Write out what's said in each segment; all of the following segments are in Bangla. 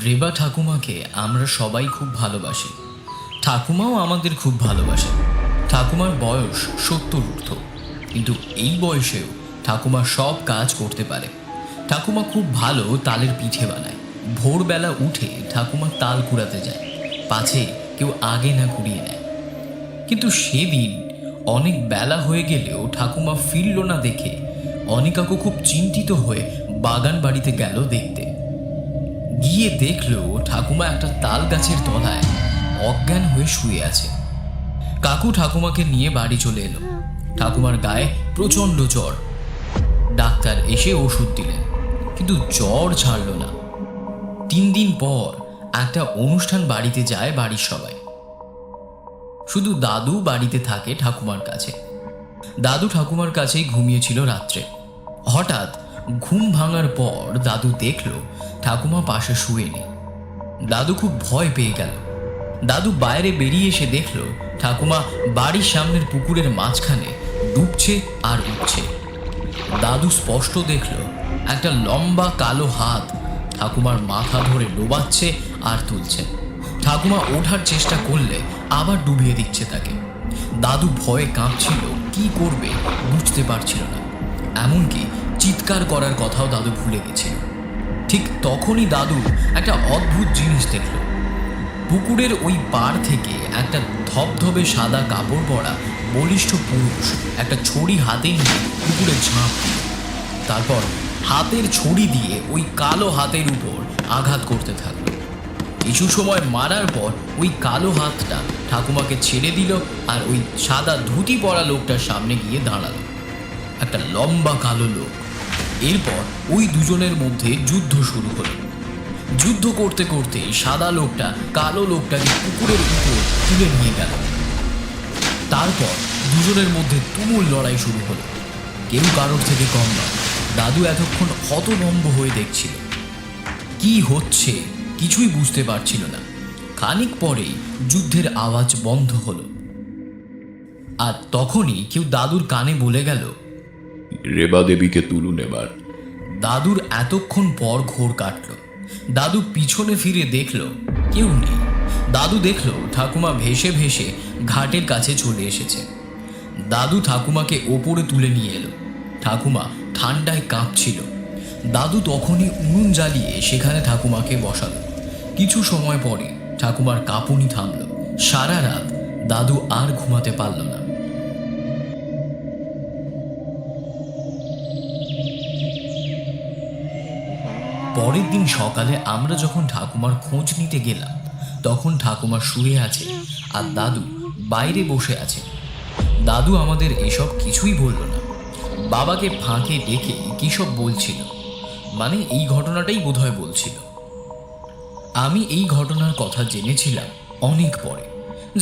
রেবা ঠাকুমাকে আমরা সবাই খুব ভালোবাসি। ঠাকুমাও আমাদের খুব ভালোবাসে। ঠাকুমার বয়স 70 ঊর্ধ্ব, কিন্তু এই বয়সেও ঠাকুমা সব কাজ করতে পারে। ঠাকুমা খুব ভালো তালের পিঠে বানায়। ভোরবেলা উঠে ঠাকুমা তাল কুড়াতে যায়, পাছে কেউ আগে না কুড়িয়ে নেয়। কিন্তু সেদিন অনেক বেলা হয়ে গেলেও ঠাকুমা ফিরল না দেখে অনিকাকু খুব চিন্তিত হয়ে বাগান বাড়িতে গেল দেখতে। গিয়ে দেখলো ঠাকুমা একটা তাল গাছের তলায় অজ্ঞান হয়ে শুয়ে আছে। কাকু ঠাকুমাকে নিয়ে বাড়ি চলে এলো। ঠাকুমার গায়ে প্রচণ্ড জ্বর। ডাক্তার এসে ওষুধ দিলেন, কিন্তু জ্বর ছাড়ল না। 3 দিন পর একটা অনুষ্ঠান বাড়িতে যায় বাড়ির সবাই। শুধু দাদু বাড়িতে থাকে ঠাকুমার কাছে। দাদু ঠাকুমার কাছেই ঘুমিয়েছিল রাত্রে। হঠাৎ ঘুম ভাঙার পর দাদু দেখল ঠাকুমা পাশে শুয়ে নেই। দাদু খুব ভয় পেয়ে গেল। দাদু বাইরে বেরিয়ে এসে দেখল ঠাকুমা বাড়ির সামনের পুকুরের মাঝখানে ডুবছে আর উঠছে। দাদু স্পষ্ট দেখল একটা লম্বা কালো হাত ঠাকুমার মাথা ধরে ডোবাচ্ছে আর তুলছে। ঠাকুমা ওঠার চেষ্টা করলে আবার ডুবিয়ে দিচ্ছে তাকে। দাদু ভয়ে কাঁপছিল, কি করবে বুঝতে পারছিল না। এমনকি চিৎকার করার কথাও দাদু ভুলে গেছিল। ঠিক তখনই দাদু একটা অদ্ভুত জিনিস দেখল। পুকুরের ওই পাড় থেকে একটা ধবধবে সাদা কাপড় পরা বলিষ্ঠ পুরুষ একটা ছড়ি হাতে নিয়ে পুকুরে ঝাঁপ দিল। তারপর হাতের ছড়ি দিয়ে ওই কালো হাতের উপর আঘাত করতে থাকলো। কিছু সময় মারার পর ওই কালো হাতটা ঠাকুমাকে ছেড়ে দিল আর ওই সাদা ধুতি পরা লোকটার সামনে গিয়ে দাঁড়ালো। একটা লম্বা কালো লোক। এরপর ওই দুজনের মধ্যে যুদ্ধ শুরু হলো। যুদ্ধ করতে করতে সাদা লোকটা কালো লোকটাকে পুকুরের উপর তুলে নিয়ে গেল। তারপর দুজনের মধ্যে তুমুল লড়াই শুরু হলো। কেউ কারোর থেকে কম নয়। দাদু এতক্ষণ হতভম্ব হয়ে দেখছিল। কি হচ্ছে কিছুই বুঝতে পারছিল না। খানিক পরেই যুদ্ধের আওয়াজ বন্ধ হলো। আর তখনই কেউ দাদুর কানে বলে গেল, রেবা দেবীকে তুলুন এবার। দাদুর এতক্ষণ পর ঘোর কাটল। দাদু পিছনে ফিরে দেখল কেউ নেই। দাদু দেখল ঠাকুমা ভেসে ভেসে ঘাটের কাছে চলে এসেছে। দাদু ঠাকুমাকে ওপরে তুলে নিয়ে এলো। ঠাকুমা ঠান্ডায় কাঁপছিল। দাদু তখনই উনুন জ্বালিয়ে সেখানে ঠাকুমাকে বসালো। কিছু সময় পরে ঠাকুমার কাঁপুনি থামল। সারা রাত দাদু আর ঘুমাতে পারল না। পরের দিন সকালে আমরা যখন ঠাকুমার খোঁজ নিতে গেলাম, তখন ঠাকুমা শুয়ে আছে আর দাদু বাইরে বসে আছে। দাদু আমাদের এসব কিছুই বলল না। বাবাকে ফাঁকে ডেকে কী সব বলছিল, মানে এই ঘটনাটাই বোধহয় বলছিল। আমি এই ঘটনার কথা জেনেছিলাম অনেক পরে।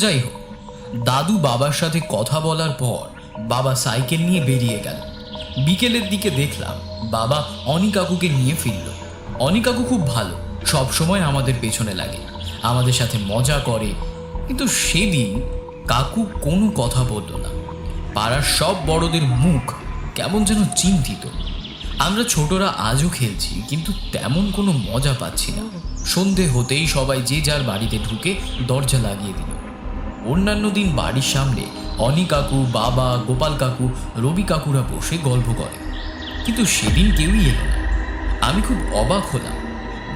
যাই হোক, দাদু বাবার সাথে কথা বলার পর বাবা সাইকেল নিয়ে বেরিয়ে গেল। বিকেলের দিকে দেখলাম বাবা অনিকাকুকে নিয়ে ফিরল। অনিকাকু খুব ভালো, সব সময় আমাদের পেছনে লাগে, আমাদের সাথে মজা করে। কিন্তু সেদিন কাকু কোনো কথা বলল না। পাড়ার সব বড়দের মুখ কেমন যেন চিন্তিত। আমরা ছোটরা আজও খেলছি, কিন্তু তেমন কোনো মজা পাচ্ছি না। সন্ধে হতেই সবাই যে যার বাড়িতে ঢুকে দরজা লাগিয়ে দিল। অন্যান্য দিন বাড়ির সামনে অনি কাকু, বাবা, গোপাল কাকু, রবি কাকুরা বসে গল্প করে, কিন্তু সেদিন কেউই এলো না। আমি খুব অবাক হলাম।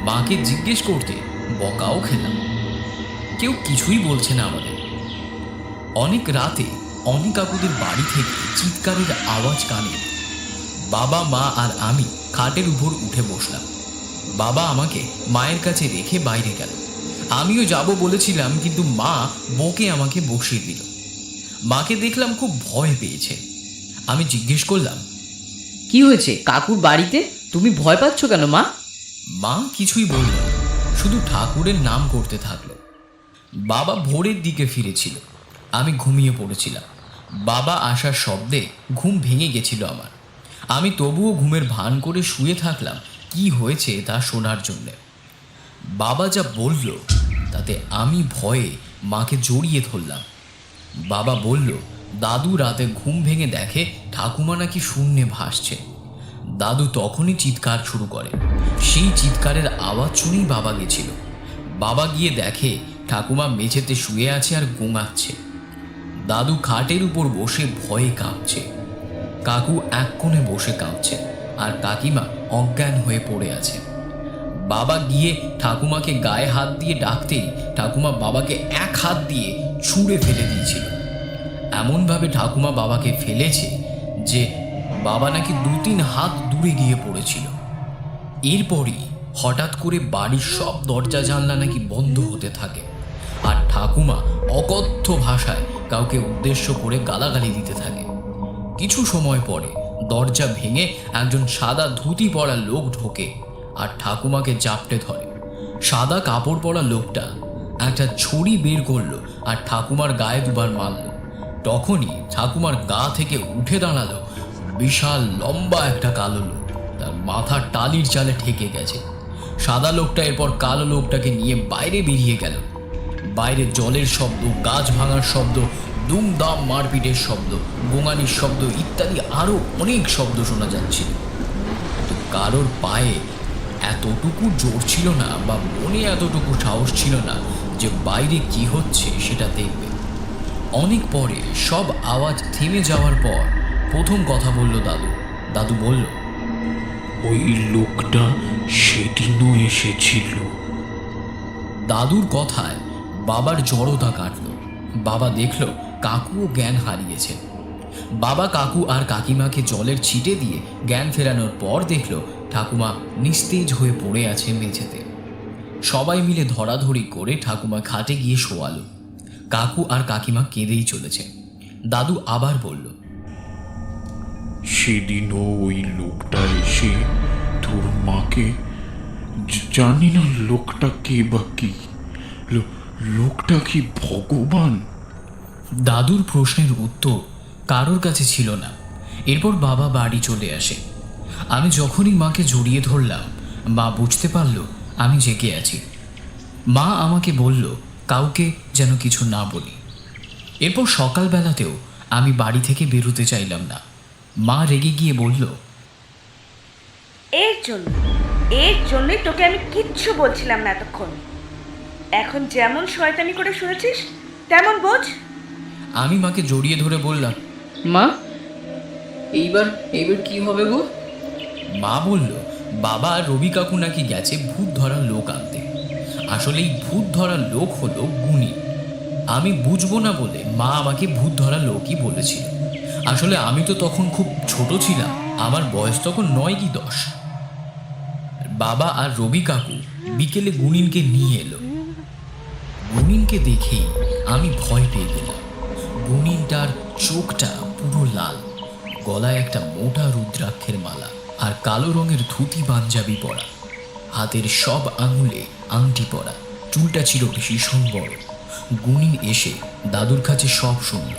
মাকে জিজ্ঞেস করতে বকাও খেলাম। কেউ কিছুই বলছে না আমাদের। অনেক রাতে অনি কাকুদের বাড়ি থেকে চিৎকারের আওয়াজ কানে। বাবা, মা আর আমি খাটের উপর উঠে বসলাম। বাবা আমাকে মায়ের কাছে রেখে বাইরে গেল। আমিও যাব বলেছিলাম, কিন্তু মা বকে আমাকে বসিয়ে দিল। মাকে দেখলাম খুব ভয় পেয়েছে। আমি জিজ্ঞেস করলাম, কি হয়েছে কাকুর বাড়িতে? তুমি ভয় পাচ্ছ কেন মা? মা কিছুই বলল না, শুধু ঠাকুরের নাম করতে থাকলো। বাবা ভোরের দিকে ফিরেছিল। আমি ঘুমিয়ে পড়েছিলাম। বাবা আসার শব্দে ঘুম ভেঙে গেছিল আমার। আমি তবুও ঘুমের ভান করে শুয়ে থাকলাম কি হয়েছে তা শোনার জন্যে। বাবা যা বলল তাতে আমি ভয়ে মাকে জড়িয়ে ধরলাম। বাবা বলল দাদু রাতে ঘুম ভেঙে দেখে ঠাকুমা নাকি শূন্যে ভাসছে। দাদু তখনই চিৎকার শুরু করে। সেই চিৎকারের আওয়াজ শুনেই বাবা গেছিল। বাবা গিয়ে দেখে ঠাকুমা মেঝেতে শুয়ে আছে আর গোঙাচ্ছে। দাদু খাটের উপর বসে ভয়ে কাঁপছে। কাকু এক কোণে বসে কাঁপছে আর কাকিমা অজ্ঞান হয়ে পড়ে আছে। বাবা গিয়ে ঠাকুমাকে গায়ে হাত দিয়ে ডাকতেই ঠাকুমা বাবাকে এক হাত দিয়ে ছুঁড়ে ফেলে দিয়েছিল। এমনভাবে ঠাকুমা বাবাকে ফেলেছে যে বাবা নাকি 2-3 হাত দূরে গিয়ে পড়েছিল। এরপরই হঠাৎ করে বাড়ির সব দরজা জানলা নাকি বন্ধ হতে থাকে আর ঠাকুমা অকথ্য ভাষায় কাউকে উদ্দেশ্য করে গালাগালি দিতে থাকে। কিছু সময় পরে দরজা ভেঙে একজন সাদা ধুতি পরা লোক ঢোকে আর ঠাকুমাকে জাপটে ধরে। সাদা কাপড় পরা লোকটা একটা ছড়ি বের করলো আর ঠাকুমার গায়ে দুবার মারল। তখনই ঠাকুমার গা থেকে উঠে দাঁড়ালো বিশাল লম্বা একটা কালো লোক। তার মাথা টালির চালে ঠেকে গেছে। সাদা লোকটা এরপর কালো লোকটাকে নিয়ে বাইরে বেরিয়ে গেল। বাইরে জলের শব্দ, গাছ ভাঙার শব্দ, দুমদাম মারপিটের শব্দ, গোঙানির শব্দ ইত্যাদি আরও অনেক শব্দ শোনা যাচ্ছিল। তো কারোর পায়ে এতটুকু জোর ছিল না বা মনে এতটুকু সাহস ছিল না যে বাইরে কি হচ্ছে সেটা দেখবে। অনেক পরে সব আওয়াজ থেমে যাওয়ার পর প্রথম কথা বলল দাদু। দাদু বলল, ওই লোকটা সেদিনও এসেছিল। দাদুর কথায় বাবার জড়তা কাটল। বাবা দেখল কাকুও জ্ঞান হারিয়েছে। বাবা কাকু আর কাকিমাকে জলের ছিটে দিয়ে জ্ঞান ফেরানোর পর দেখল ঠাকুমা নিস্তেজ হয়ে পড়ে আছে মেঝেতে। সবাই মিলে ধরাধরি করে ঠাকুমা খাটে গিয়ে শোয়ালো। কাকু আর কাকিমা কেঁদেই চলেছে। দাদু আবার বলল, সেদিনও ওই লোকটা এসে তোর মাকে, জানি না লোকটা কে বা কি, লোকটা কি ভগবান? দাদুর প্রশ্নের উত্তর কারোর কাছে ছিল না। এরপর বাবা বাড়ি চলে আসে। আমি যখনই মাকে জড়িয়ে ধরলাম, মা বুঝতে পারল আমি জেগে আছি। মা আমাকে বলল কাউকে যেন কিছু না বলি। এরপর সকালবেলাতেও আমি বাড়ি থেকে বেরোতে চাইলাম না। মা রেগে গিয়ে বলল, এর জন্যই তোকে আমি কিচ্ছু বলছিলাম না এতক্ষণ। এখন যেমন শয়তানি করে শুনেছিস তেমন বোঝ। আমি মাকে জড়িয়ে ধরে বললাম, মা, এইবার কি হবে গো? মা বলল বাবা আর রবি কাকু নাকি গেছে ভূত ধরার লোক আনতে। আসলে এই ভূত ধরার লোক হলো গুণী। আমি বুঝবো না বলে মা আমাকে ভূত ধরা লোকই বলেছিল। আসলে আমি তো তখন খুব ছোট ছিলাম, আমার বয়স তখন 9 কি 10। বাবা আর রবি কাকু বিকেলে গুণিনকে নিয়ে এলো। গুণিনকে দেখেই আমি ভয় পেয়ে গেলাম। গুণিনটার চোখটা পুরো লাল, গলায় একটা মোটা রুদ্রাক্ষের মালা আর কালো রঙের ধুতি পাঞ্জাবি পরা, হাতের সব আঙুলে আংটি পরা, চুলটা ছিল ভীষণ বড়। গুণিন এসে দাদুর কাছে সব শুনল।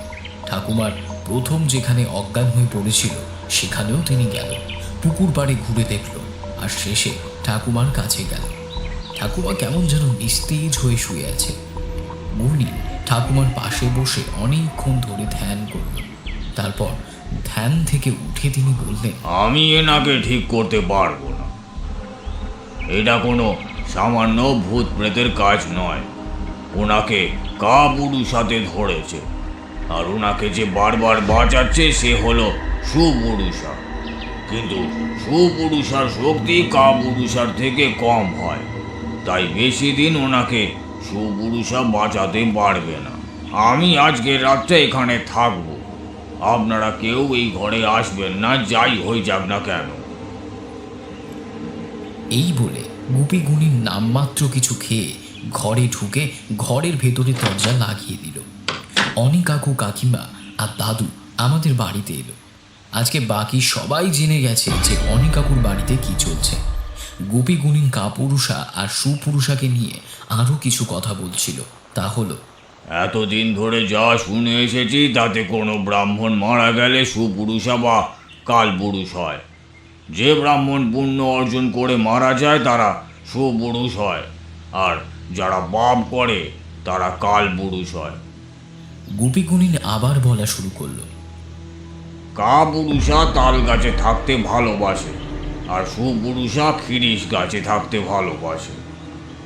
ঠাকুমার প্রথম যেখানে অজ্ঞান হয়ে পড়েছিল সেখানেও তিনি গেল, পুকুর পাড়ে ঘুরে দেখল আর শেষে ঠাকুমার কাছে গেল। ঠাকুমা কেমন যেন নিস্তেজ হয়ে শুয়ে আছে। গুণিন ঠাকুমার পাশে বসে অনেকক্ষণ ধরে ধ্যান করল। তারপর ধ্যান থেকে উঠে তিনি বললেন, আমি এনাকে ঠিক করতে পারবো না। এটা কোনো সামান্য ভূত প্রেতের কাজ নয়। ওনাকে কাপুরুষ সাথে ধরেছে, আর ওনাকে যে বারবার বাঁচাচ্ছে সে হলো সুপুরুষা। কিন্তু সুপুরুষার শক্তি কাপুরুষার থেকে কম হয়, তাই বেশি দিন ওনাকে সুপুরুষা বাঁচাতে পারবে না। আমি আজকে রাতটা এখানে থাকবো। আপনারা কেউ এই ঘরে আসবেন না, যাই হয়ে যাক না কেন। এই বলে গুপি গুণিন নামমাত্র কিছু খেয়ে ঘরে ঢুকে ঘরের ভেতরে দরজা লাগিয়ে দিল। অনেক কাকু কাকিমা আর দাদু আমাদের বাড়িতে এলো। আজকে বাকি সবাই জেনে গেছে যে অনেক কাকুর বাড়িতে কি চলছে। গুপি গুণিন কাপুরুষা আর সুপুরুষাকে নিয়ে আরও কিছু কথা বলছিল। তা হলো, এতদিন ধরে যা শুনে এসেছি তাতে কোনো ব্রাহ্মণ মারা গেলে সুপুরুষা বা কালপুরুষ হয়। যে ব্রাহ্মণ পুণ্য অর্জন করে মারা যায় তারা সুপুরুষ হয়, আর যারা পাপ করে তারা কালপুরুষ হয়। গুপি গুণিন আবার বলা শুরু করলো, কাপুরুষা তাল গাছে থাকতে ভালোবাসে আর সুপুরুষা খিরিস গাছে থাকতে ভালোবাসে।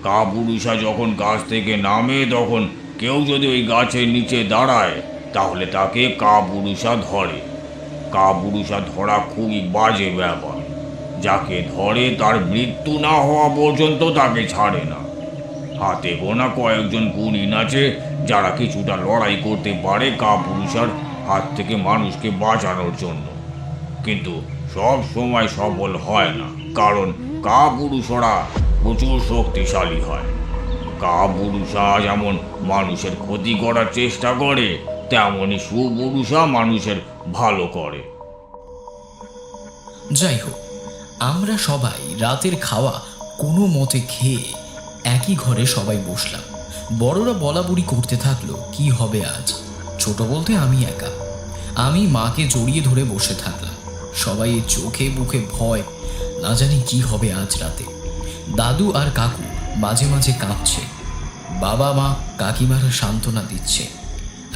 কাপুরুষা যখন গাছ থেকে নামে তখন কেউ যদি ওই গাছের নিচে দাঁড়ায় তাহলে তাকে কাপুরুষা ধরে। কাপুরুষা ধরা খুবই বাজে ব্যাপার। যাকে ধরে তার মৃত্যু না হওয়া পর্যন্ত তাকে ছাড়ে না। হাতে গোনা কয়েকজন কুলীন আছে যারা কিছুটা লড়াই করতে পারে কাপুরুষার হাত থেকে মানুষকে বাঁচানোর জন্য, কিন্তু সব সময় সফল হয় না, কারণ কাপুরুষরা প্রচুর শক্তিশালী হয়। কাপুরুষা যেমন মানুষের ক্ষতি করার চেষ্টা করে, তেমনই সুপুরুষা মানুষের ভালো করে। যাই হোক, আমরা সবাই রাতের খাওয়া কোনো মতে খেয়ে একই ঘরে সবাই বসলাম। বড়রা বলাবলি করতে থাকলো কি হবে আজ। ছোট বলতে আমি একা। আমি মাকে জড়িয়ে ধরে বসে থাকলাম। সবাই চোখে মুখে ভয়, না জানি কি হবে আজ রাতে। দাদু আর কাকু মাঝে মাঝে কাঁদছে, বাবা মা কাকিমারা সান্ত্বনা দিচ্ছে।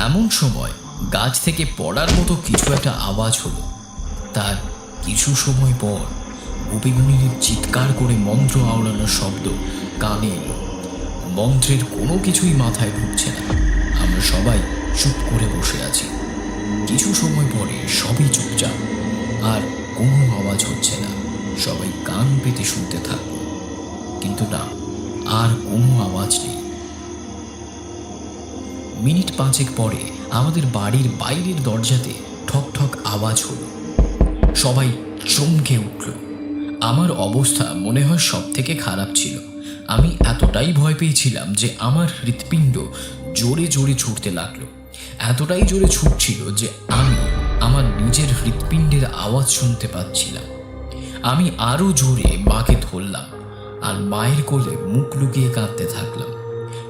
এমন সময় গাছ থেকে পড়ার মতো কিছু একটা আওয়াজ হলো। তার কিছু সময় পর গোপীগুণীর চিৎকার করে মন্ত্র আওড়ানোর শব্দ কানে এলো। মন্ত্রের কোনো কিছুই মাথায় ঢুকছে না। আমরা সবাই চুপ করে বসে আছি। কিছু সময় পরে সবই চুপচাপ, আর কোনো আওয়াজ হচ্ছে না। সবাই কান পেতে শুনতে থাকলো, কিন্তু না, আর কোনো আওয়াজ নেই। মিনিট 5 পরে আমাদের বাড়ির বাইরের দরজাতে ঠক ঠক আওয়াজ হলো। সবাই চমকে উঠল। আমার অবস্থা মনে হয় সব থেকে খারাপ ছিল। আমি এতটাই ভয় পেয়েছিলাম যে আমার হৃৎপিণ্ড জোরে জোরে ছুটতে লাগলো। এতটাই জোরে ছুটছিল যে আমি আমার নিজের হৃৎপিণ্ডের আওয়াজ শুনতে পাচ্ছিলাম। আমি আরও জোরে মাকে ধরলাম আর মায়ের কোলে মুখ লুকিয়ে কাঁদতে থাকলাম।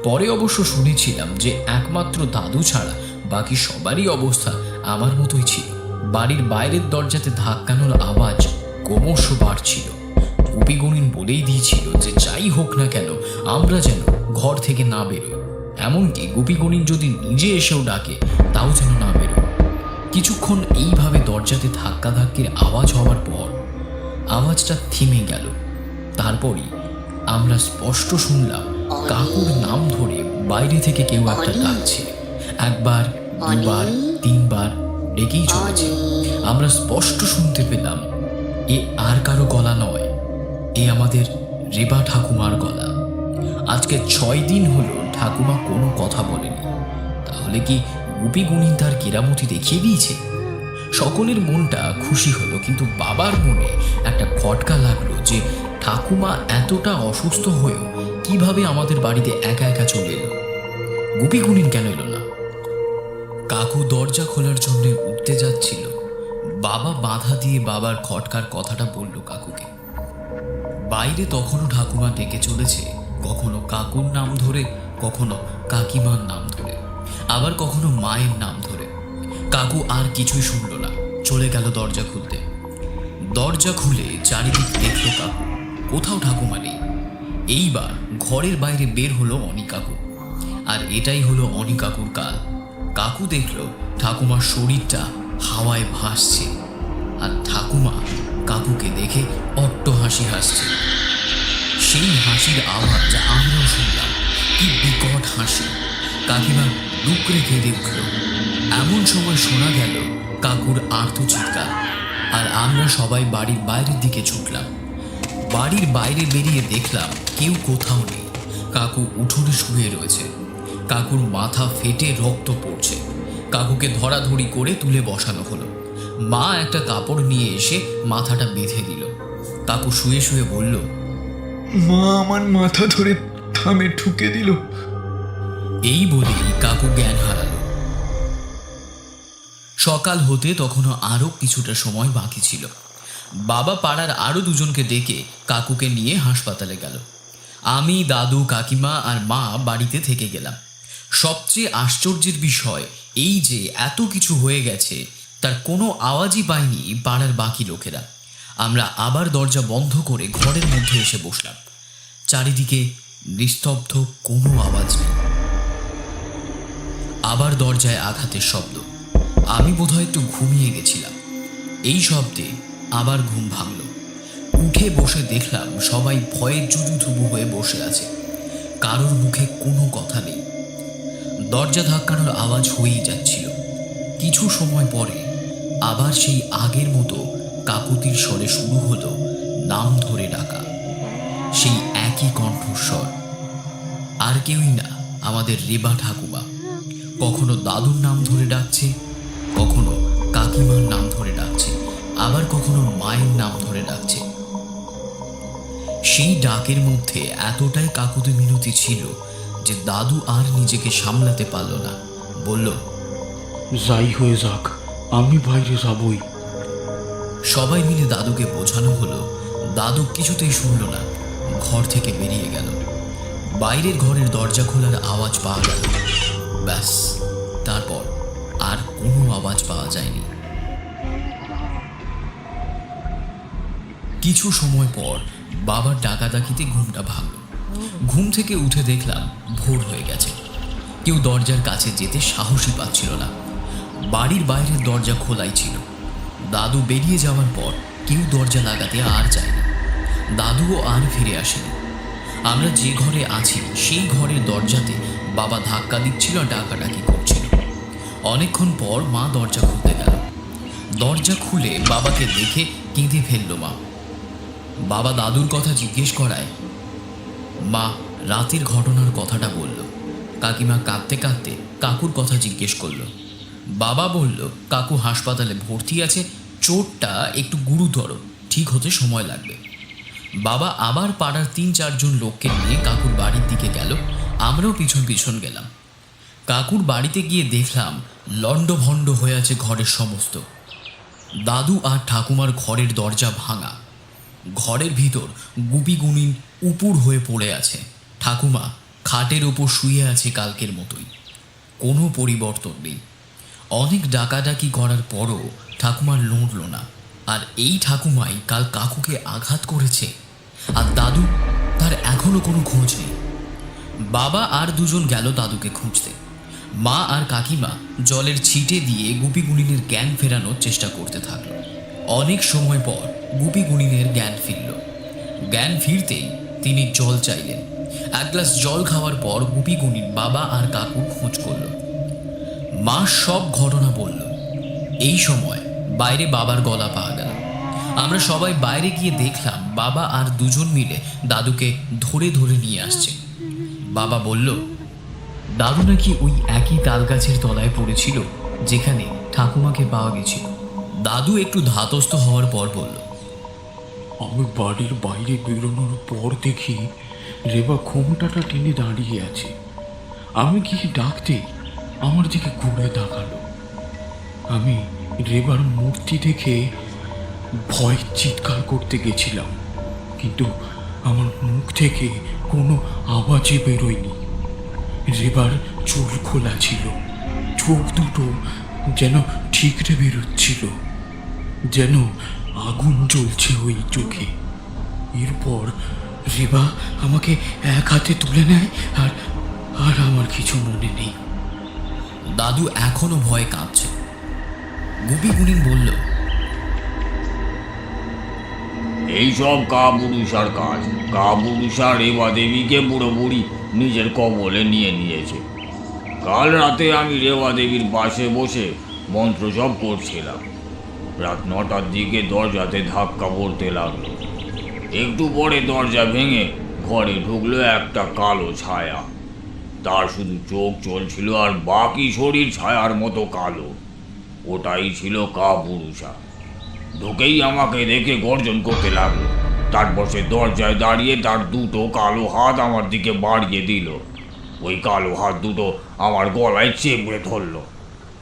পরে অবশ্য শুনেছিলাম যে একমাত্র দাদু ছাড়া বাকি সবারই অবস্থা আমার মতোই ছিল। বাড়ির বাইরের দরজাতে ধাক্কানোর আওয়াজ ক্রমশ বাড়ছিল। গোপীগুণীন বলেই দিয়েছিল যে যাই হোক না কেন আমরা যেন ঘর থেকে না বেরোই। এমনকি গোপীগুণীন যদি নিজে এসেও ডাকে তাও যেন না বেরোই। কিছুক্ষণ এইভাবে দরজাতে ধাক্কাধাক্কির আওয়াজ হওয়ার পর আওয়াজটা থেমে গেল। তারপরই আমরা স্পষ্ট শুনলাম কাকুর নাম ধরে বাইরে থেকে কেউ একটা ডাকছে। একবার, দুবার, 3 বার ডেকেই চলেছে। আমরা স্পষ্ট শুনতে পেলাম এ আর কারো গলা নয়, এ আমাদের রেবা ঠাকুমার গলা। আজকে 6 দিন হলো ঠাকুমা কোনো কথা বলেনি। তাহলে কি গোপীগুণীন তার কেরামতি দেখিয়ে দিয়েছে? সকলের মনটা খুশি হলো, কিন্তু বাবার মনে একটা খটকা লাগলো যে ঠাকুমা এতটা অসুস্থ হয়েও কিভাবে আমাদের বাড়িতে একা একা চলে এলো। গোপীগুণীন কেন এলো না? কাকু দরজা খোলার জন্য উঠতে যাচ্ছিল। বাবা বাধা দিয়ে বাবার খটকার কথাটা বলল কাকুকে। বাইরে তখনও ঠাকুমা ডেকে চলেছে, কখনো কাকুর নাম ধরে, কখনো কাকিমার নাম ধরে, আবার কখনো মায়ের নাম ধরে। কাকু আর কিছুই শুনল না, চলে গেল দরজা খুলতে। দরজা খুলে চারিদিক দেখল কাকু, কোথাও ঠাকুমা নেই। এইবার ঘরের বাইরে বের হলো অনি কাকু, আর এটাই হলো অনি কাকুর কাল। কাকু দেখল ঠাকুমার শরীরটা হাওয়ায় ভাসছে, আর ঠাকুমা কাকুকে দেখে অট্ট হাসি হাসছে। সেই হাসির আওয়াজ আমরাও শুনলাম, কি বিকট হাসি। কাকিমা ডুকরে কেঁদে উঠল। এমন সময় শোনা গেল কাকুর আর্ত চিৎকার, আর আমরা সবাই বাড়ির বাইরের দিকে ছুটলাম। বাড়ির বাইরে বেরিয়ে দেখলাম কেউ কোথাও নেই। কাকু উঠোনে শুয়ে রয়েছে। কাকুর মাথা ফেটে রক্ত পড়ছে। কাকুকে ধরাধরি করে তুলে বসানো হলো। মা একটা কাপড় নিয়ে এসে মাথাটা বেঁধে দিল। কাকু শুয়ে শুয়ে বলল, মা আমার মাথা ধরে থামে ঠুকে দিল। এই বলেই কাকু জ্ঞান হারালো। সকাল হতে তখনও আরও কিছুটা সময় বাকি ছিল। বাবা পাড়ার আরও 2 জনকে ডেকে কাকুকে নিয়ে হাসপাতালে গেল। আমি, দাদু, কাকিমা আর মা বাড়িতে থেকে গেলাম। সবচেয়ে আশ্চর্যের বিষয় এই যে এত কিছু হয়ে গেছে তার কোনো আওয়াজই পায়নি পাড়ার বাকি লোকেরা। আমরা আবার দরজা বন্ধ করে ঘরের মধ্যে এসে বসলাম। চারিদিকে নিস্তব্ধ, কোনো আওয়াজ নেই। আবার দরজায় আঘাতের শব্দ। আমি বোধহয় একটু ঘুমিয়ে গেছিলাম। এই শব্দে আবার ঘুম ভাঙল। উঠে বসে দেখলাম সবাই ভয়ে জুজুথুবু হয়ে বসে আছে, কারোর মুখে কোনো কথা নেই। দরজা ধাক্কানোর আওয়াজ হয়েই যাচ্ছিল। কিছু সময় পরে আবার সেই আগের মতো কাকুতির স্বরে শুরু হলো নাম ধরে ডাকা। সেই একই কণ্ঠস্বর, আর কেউই না, আমাদের রেবা ঠাকুমা। কখনো দাদুর নাম ধরে ডাকছে, কখনো কাকিমার নাম ধরে ডাকছে, আবার কখনো মায়ের নাম ধরে ডাকছে। সেই ডাকের মধ্যে এতটাই কাকুতি মিনতি ছিল যে দাদু আর নিজেকে সামলাতে পারল না। বলল, যাই হয়ে যাক, আমি বাইরে যাবই। সবাই মিলে দাদুকে বোঝানো হলো। দাদু কিছুতেই শুনল না, ঘর থেকে বেরিয়ে গেল। বাইরের ঘরের দরজা খোলার আওয়াজ পাওয়া গেল, ব্যাস, তারপর আর কোনো আওয়াজ পাওয়া যায়নি। কিছু সময় পর বাবার ডাকাডাকিতে ঘুমটা ভাঙল। ঘুম থেকে উঠে দেখলাম ভোর হয়ে গেছে। কেউ দরজার কাছে যেতে সাহসই পাচ্ছিল না। বাড়ির বাইরের দরজা খোলাই ছিল। দাদু বেরিয়ে যাওয়ার পর কেউ দরজা লাগাতে আর যায়নি। দাদুও আর ফিরে আসেনি। আমরা যে ঘরে আছি সেই ঘরের দরজাতে বাবা ধাক্কা দিচ্ছিল, ডাকাডাকি করছিল। অনেকক্ষণ পর মা দরজা খুলতে গেল। দরজা খুলে বাবাকে দেখে কেঁদে ফেলল মা। বাবা দাদুর কথা জিজ্ঞেস করায় মা রাতের ঘটনার কথাটা বলল। কাকিমা কাঁদতে কাঁদতে কাকুর কথা জিজ্ঞেস করলো। বাবা বলল, কাকু হাসপাতালে ভর্তি আছে, চোটটা একটু গুরুতর, ঠিক হতে সময় লাগবে। বাবা আবার পাড়ার 3-4 জন লোককে নিয়ে কাকুর বাড়ির দিকে গেল। আমরাও পিছন পিছন গেলাম। কাকুর বাড়িতে গিয়ে দেখলাম লণ্ডভণ্ড হয়ে আছে ঘরের সমস্ত। দাদু আর ঠাকুমার ঘরের দরজা ভাঙা। ঘরের ভিতর গুপিগুনিন উপুর হয়ে পড়ে আছে। ঠাকুমা খাটের ওপর শুয়ে আছে কালকের মতোই, কোনো পরিবর্তন নেই। অনেক ডাকাডাকি করার পরও ঠাকুমার লড়ল না। আর এই ঠাকুমাই কাল কাকুকে আঘাত করেছে। আর দাদু, তার এখনো কোনো খোঁজ নেই। বাবা আর দুজন গেল দাদুকে খুঁজতে। মা আর কাকিমা জলের ছিটে দিয়ে গুপিগুনিনের জ্ঞান ফেরানোর চেষ্টা করতে থাকলো। অনেক সময় পর গুপিগুনিনের জ্ঞান ফিরল। জ্ঞান ফিরতেই তিনি জল চাইলেন। এক গ্লাস জল খাওয়ার পর গুপিগুনিন বাবা আর কাকুর খোঁজ করল। মা সব ঘটনা বলল। এই সময় বাইরে বাবার গলা পাওয়া গেল। আমরা সবাই বাইরে গিয়ে দেখলাম বাবা আর দুজন মিলে দাদুকে ধরে ধরে নিয়ে আসছে। বাবা বলল, দাদু নাকি ওই একই তাল গাছের তলায় পড়েছিল যেখানে ঠাকুমাকে পাওয়া গেছিল। দাদু একটু ধাতস্থ হওয়ার পর বলল, আমি বাড়ির বাইরে বেরোনোর পর দেখি রেবা ঘোমটাটা টেনে দাঁড়িয়ে আছে। আমি গিয়ে ডাকতে আমার দিকে ঘুরে তাকালো। আমি রেবার মূর্তি দেখে ভয় চিৎকার করতে গেছিলাম, কিন্তু আমার মুখ থেকে কোনো আওয়াজই বেরোয়নি। রেবার চুল খোলা ছিল, চোখ দুটো যেন ঠিকরে বেরোচ্ছিল, যেন আগুন জ্বলছে ওই চোখে। এরপর রেবা আমাকে এক হাতে তুলে নেয়, আর আর আমার কিছু মনে নেই। দাদু এখনো ভয়ে কাঁপছে। গুপিগুনিন বলল, এইসব কাপুরুষার কাজ। কাপুরুষা রেবা দেবীকে পুরোপুরি নিজের কবলে নিয়ে নিয়েছে। কাল রাতে আমি রেবা দেবীর পাশে বসে মন্ত্র জপ করছিলাম। রাত 9টার দিকে দরজাতে ধাক্কা পড়তে লাগলো। একটু পরে দরজা ভেঙে ঘরে ঢুকলো একটা কালো ছায়া। তার শুধু চোখ চলছিল আর বাকি শরীর ছায়ার মতো কালো। ওটাই ছিল কাপুরুষা। ঢুকেই আমাকে দেখে গর্জন করতে লাগলো। তারপর সে দরজায় দাঁড়িয়ে তার দুটো কালো হাত আমার দিকে বাড়িয়ে দিল। ওই কালো হাত দুটো আমার গলায় চেপে ধরলো।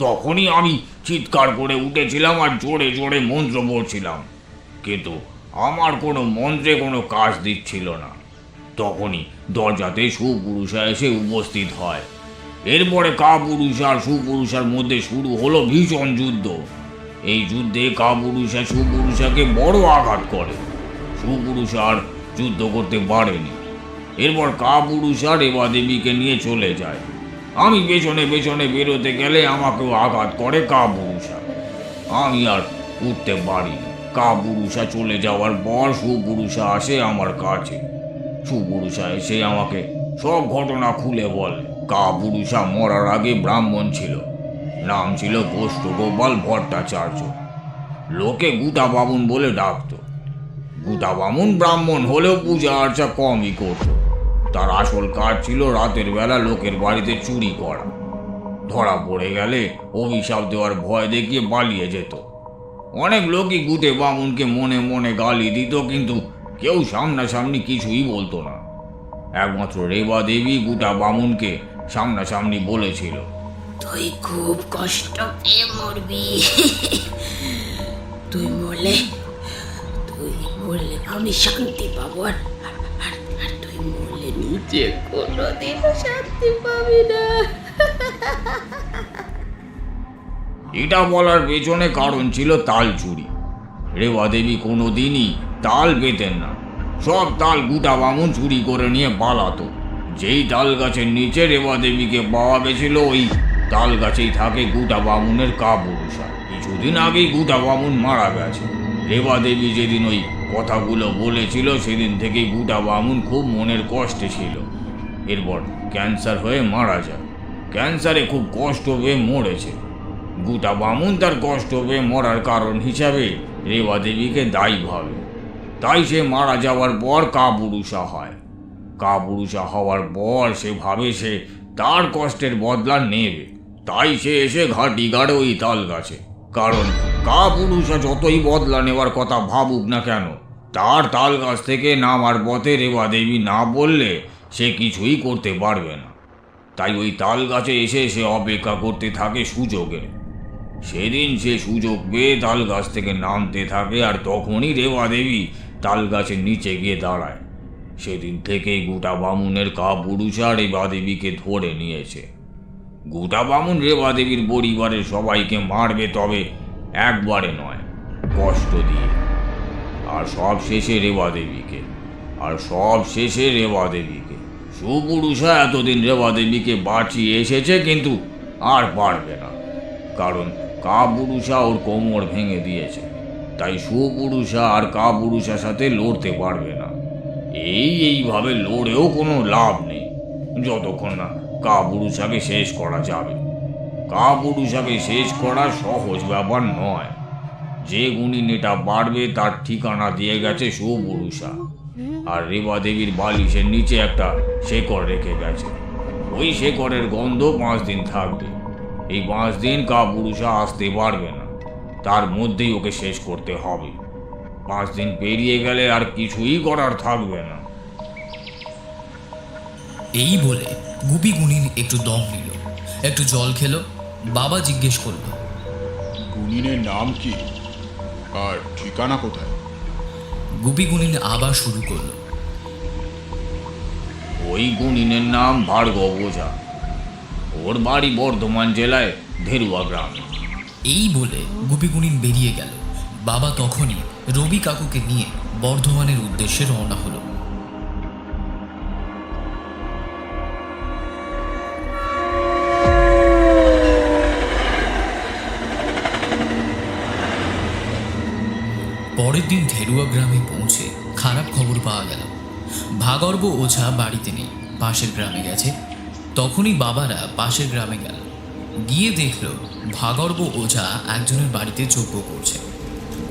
তখনই আমি চিৎকার করে উঠেছিলাম আর জোরে জোরে মন্ত্র পড়ছিলাম, কিন্তু আমার কোনো মন্ত্রে কোনো কাজ দিচ্ছিল না। তখনই দরজাতে সুপুরুষা এসে উপস্থিত হয়। এরপরে কাপুরুষ আর সুপুরুষার মধ্যে শুরু হলো ভীষণ যুদ্ধ। এই যুদ্ধে কাপুরুষা সুপুরুষাকে বড় আঘাত করে। সুপুরুষা আর যুদ্ধ করতে পারেনি। এরপর কাপুরুষা রেবা দেবীকে নিয়ে চলে যায়। আমি পেছনে পেছনে বেরোতে গেলে আমাকেও আঘাত করে কাপুরুষা। আমি আর উঠতে পারি না। কাপুরুষা চলে যাওয়ার পর সুপুরুষা আসে আমার কাছে। সুপুরুষা এসে আমাকে সব ঘটনা খুলে বলে। কাপুরুষা মরার আগে ব্রাহ্মণ ছিল, নাম ছিল গোষ্ঠগোপাল ভট্টাচার্য। লোকে গুটা বামুন বলে ডাকত। গুটা বামুন ব্রাহ্মণ হলেও পূজা আর্চা কমই করত। তার আসল কাজ ছিল রাতের বেলা লোকের বাড়িতে চুরি করা। ধরা পড়ে গেলে অভিশাপ দেওয়ার ভয় দেখিয়ে পালিয়ে যেত। অনেক লোকই গুটে বামুনকে মনে মনে গালি দিত, কিন্তু কেউ সামনাসামনি কিছুই বলতো না। একমাত্র রেবা দেবী গুটা বামুনকে সামনাসামনি বলেছিল, তুই খুব কষ্ট পেয়ে মরবি। তুই মরলে আমি শান্তি পাবো, আর তুই মরলে নিজে কোনোদিনও শান্তি পাবি না। এটা বলার পেছনে কারণ ছিল তাল চুরি। রেবা দেবী কোনোদিনই তাল পেতেন না। সব তাল গুটা বামুন চুরি করে নিয়ে পালাতো। যেই তাল গাছের নিচে রেবা দেবীকে পাওয়া গেছিল, ওই তাল গাছেই থাকে গুটা বামুনের কাপুরুষা। কিছুদিন আগেই গুটা বামুন মারা গেছে। রেবা দেবী যেদিন ওই কথাগুলো বলেছিল, সেদিন থেকেই গুটা বামুন খুব মনের কষ্টে ছিল। এরপর ক্যান্সার হয়ে মারা যায়। ক্যান্সারে খুব কষ্ট পেয়ে মরেছে। গুটা বামুন তার কষ্ট পেয়ে মরার কারণ হিসাবে রেবা দেবীকে দায়ী ভাবে। তাই সে মারা যাওয়ার পর কাপুরুষা হয়। কাপুরুষা হওয়ার পর সে ভাবে সে তার কষ্টের বদলা নেবে। তাই সে এসে ঘাটি গাড়ে ওই তাল গাছে। কারণ কাপুরুষা যতই বদলা নেওয়ার কথা ভাবুক না কেন, তার তাল গাছ থেকে নামার পথে রেবা দেবী না বললে সে কিছুই করতে পারবে না। তাই ওই তাল গাছে এসে সে অপেক্ষা করতে থাকে সুযোগের। সেদিন সে সুযোগ পেয়ে তাল গাছ থেকে নামতে থাকে, আর তখনই রেবা দেবী তাল গাছের নিচে গিয়ে দাঁড়ায়। সেদিন থেকেই গোটা বামুনের কাপুরুষা রেবা দেবীকে ধরে নিয়েছে। গোটা বামুন রেবা দেবীর পরিবারের সবাইকে মারবে, তবে একবারে নয়, কষ্ট দিয়ে। আর সব শেষে রেবা দেবীকে সুপুরুষা এতদিন রেবা দেবীকে বাঁচিয়ে এসেছে, কিন্তু আর পারবে না। কারণ কাপুরুষা ওর কোমর ভেঙে দিয়েছে। তাই সুপুরুষা আর কাপুরুষার সাথে লড়তে পারবে না। এইভাবে লড়েও কোনো লাভ নেই, যতক্ষণ না কাপুরুষাকে শেষ করা যাবে। কাপুরুষাকে শেষ করা সহজ ব্যাপার নয়। যে গুণী নেতা পারবে তার ঠিকানা দিয়ে গেছে সুপুরুষা। আর রেবা দেবীর বালিশের নিচে একটা শেকড় রেখে গেছে। ওই শেকড়ের গন্ধ 5 দিন থাকবে। এই 5 দিন কাপুরুষা আসতে পারবে না। তার মধ্যেই ওকে শেষ করতে হবে। 5 দিন পেরিয়ে গেলে আর কিছুই করার থাকবে না। এই বলে গুপি গুনিন একটু দম নিল, একটু জল খেলো। বাবা জিজ্ঞেস করলো, গুনিনের নাম কি আর ঠিকানা কোথায়? গুপি গুনিন আবার শুরু করলো, ওই গুণিনের নাম ভার্গব ওঝা। ওর বাড়ি বর্ধমান জেলায় ধেরুয়া গ্রামে। এই বলে গুপি গুনিন বেরিয়ে গেল। বাবা তখনই রবি কাকুকে নিয়ে বর্ধমানের উদ্দেশ্যে রওনা হলো। পরের দিন ধেরুয়া গ্রামে পৌঁছে খারাপ খবর পাওয়া গেল, ভাগর্ব ওঝা বাড়িতে নেই, পাশের গ্রামে গেছে। তখনই বাবারা পাশের গ্রামে গেল। গিয়ে দেখল ভাগর্ব ওঝা একজনের বাড়িতে যজ্ঞ করছে।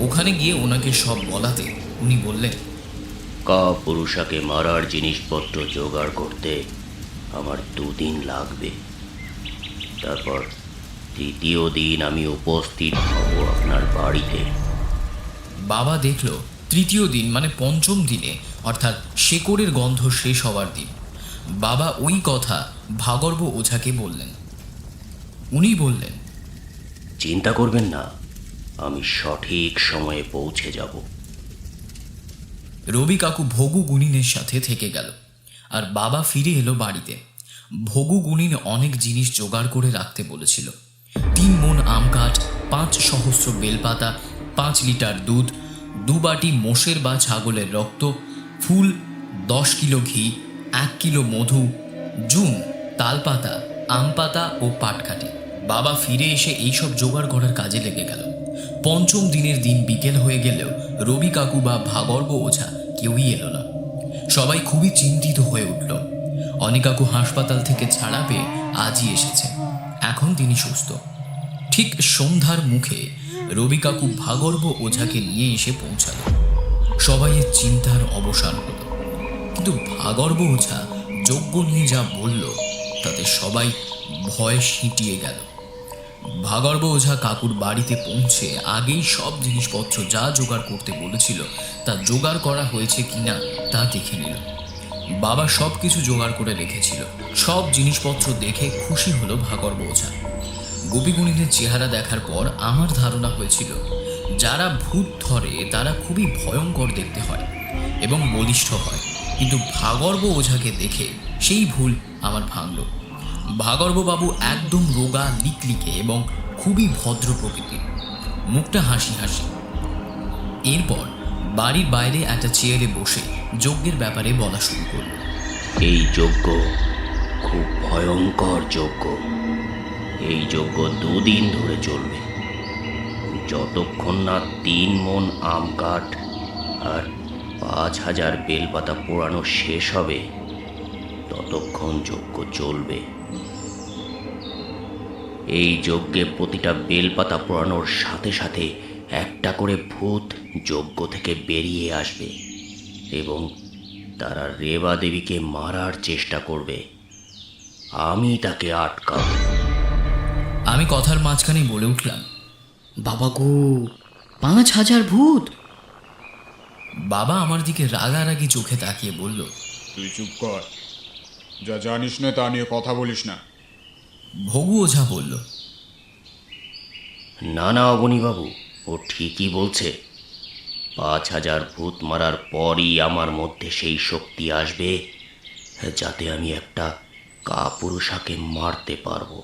ওখানে গিয়ে ওনাকে সব বলাতে উনি বললেন, কাপুরুষাকে মারার জিনিসপত্র জোগাড় করতে আমার 2 দিন লাগবে। তারপর 3য় দিন আমি উপস্থিত হব আপনার বাড়িতে। বাবা দেখল 3য় দিন মানে 5ম দিনে, অর্থাৎ শেকড়ের গন্ধ শেষ হওয়ার দিন। বাবা ওই কথা ভাগর্ব ওঝাকে বললেন। উনি বললেন, চিন্তা করবেন না, আমি সঠিক সময়ে পৌঁছে যাব। রবি কাকু ভগু গুনিনের সাথে থেকে গেল, আর বাবা ফিরে এলো বাড়িতে। ভগু গুনিন অনেক জিনিস জোগাড় করে রাখতে বলেছিল। 3 মণ আম কাঠ, 5 সহস্র বেলপাতা, 5 লিটার দুধ, 2 বাটি মোষের বা ছাগলের রক্ত, ফুল, 10 কিলো ঘি, 1 কিলো মধু, জুন, তালপাতা, আম পাতা ও পাটকাঠি। বাবা ফিরে এসে এইসব জোগাড় করার কাজে লেগে গেল। পঞ্চম দিনের দিন বিকেল হয়ে গেলেও রবি কাকু বা ভাগর্ব ওঝা কেউই এলো না। সবাই খুবই চিন্তিত হয়ে উঠল। অনি কাকু হাসপাতাল থেকে ছাড়া পেয়ে আজই এসেছে, এখন তিনি সুস্থ। ঠিক সন্ধ্যার মুখে রবি কাকু ভাগর্ব ওঝাকে নিয়ে এসে পৌঁছালো। সবাইয়ের চিন্তার অবসান হলো, কিন্তু ভাগর্ব ওঝা যজ্ঞ নিয়ে যা বলল তাতে সবাই ভয়ে সিঁটিয়ে গেল। ভাগর্ব ওঝা কাকুর বাড়িতে পৌঁছে আগেই সব জিনিসপত্র যা জোগাড় করতে বলেছিল তা জোগাড় করা হয়েছে কিনা তা দেখে নিল। বাবা সব কিছু জোগাড় করে রেখেছিল। সব জিনিসপত্র দেখে খুশি হলো ভাগর্ব ওঝা। গোপীগুণীদের চেহারা দেখার পর আমার ধারণা হয়েছিল যারা ভূত ধরে তারা খুবই ভয়ঙ্কর দেখতে হয় এবং বলিষ্ঠ হয়, কিন্তু ভাগর্ব ওঝাকে দেখে সেই ভুল আমার ভাঙল। ভাগর্ববাবু একদম রোগা লিকলিকে এবং খুবই ভদ্র প্রকৃতির, মুখটা হাসি হাসি। এরপর বাড়ির বাইরে একটা চেয়ারে বসে যজ্ঞের ব্যাপারে বলা শুরু করল। এই যজ্ঞ খুব ভয়ঙ্কর যজ্ঞ। এই যজ্ঞ 2 দিন ধরে চলবে। যতক্ষণ না 3 মণ আম কাঠ আর 5000 বেলপাতা পোড়ানো শেষ হবে ততক্ষণ যজ্ঞ চলবে। এই যজ্ঞে প্রতিটা বেলপাতা পোড়ানোর সাথে সাথে একটা করে ভূত যজ্ঞ থেকে বেরিয়ে আসবে এবং তারা রেবা দেবীকে মারার চেষ্টা করবে। আমি তাকে আটকাবো। আমি কথার মাঝখানে বলে উঠলাম, বাবা গো, 5000 ভূত! বাবা আমার দিকে রাগারাগি চোখে তাকিয়ে বলল, তুই চুপ কর, যা জানিস না তা নিয়ে কথা বলিস না। ভগু ওঝা বলল, না না অবনীবাবু, ও ঠিকই বলছে। 5000 ভূত মারার পরই আমার মধ্যে সেই শক্তি আসবে যাতে আমি একটা কাপুরুষাকে মারতে পারবো।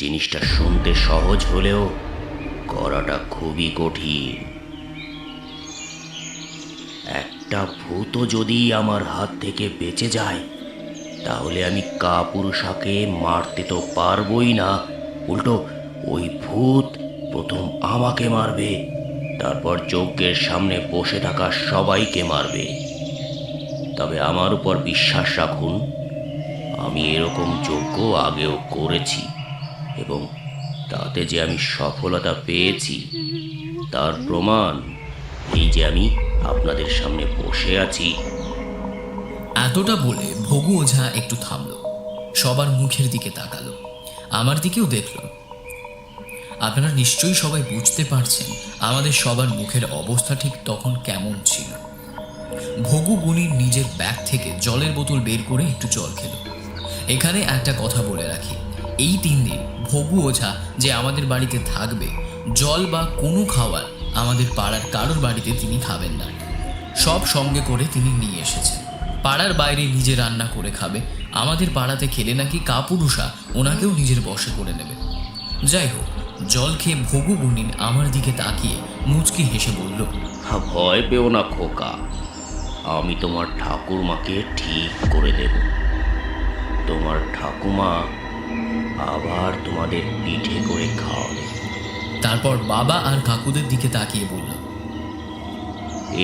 জিনিসটা শুনতে সহজ হলেও করাটা খুবই কঠিন। একটা ভূতও যদি আমার হাত থেকে বেঁচে যায় তাহলে আমি কাপুরুষাকে মারতে তো পারবই না, উল্টো ওই ভূত প্রথম আমাকে মারবে, তারপর যজ্ঞের সামনে বসে থাকা সবাইকে মারবে। তবে আমার উপর বিশ্বাস রাখুন, আমি এরকম যজ্ঞ আগেও করেছি এবং তাতে যে আমি সফলতা পেয়েছি তার প্রমাণ এই যে আমি আপনাদের সামনে বসে আছি। এতটা বলে ভগু ওঝা একটু থামল, সবার মুখের দিকে তাকালো, আমার দিকেও দেখল। আপনারা নিশ্চয়ই সবাই বুঝতে পারছেন আমাদের সবার মুখের অবস্থা ঠিক তখন কেমন ছিল। ভগু গুণীর নিজের ব্যাগ থেকে জলের বোতল বের করে একটু জল খেল। এখানে একটা কথা বলে রাখি, এই 3 দিন ভগু ওঝা যে আমাদের বাড়িতে থাকবে, জল বা কোনো খাবার আমাদের পাড়ার কারোর বাড়িতে তিনি খাবেন না। সব সঙ্গে করে তিনি নিয়ে এসেছেন। পাড়ার বাইরে নিজে রান্না করে খাবে। আমাদের পাড়াতে খেলে নাকি কাপুরুষা ওনাকেও নিজের বশে করে নেবে। যাই হোক, জল খেয়ে ভগু গুণিন আমার দিকে তাকিয়ে মুচকি হেসে বলল, ভয় পেও না খোকা, আমি তোমার ঠাকুরমাকে ঠিক করে দেব। তোমার ঠাকুমা আবার তোমাদের পিঠে করে খাওয়াবে। তারপর বাবা আর কাকুদের দিকে তাকিয়ে বলল,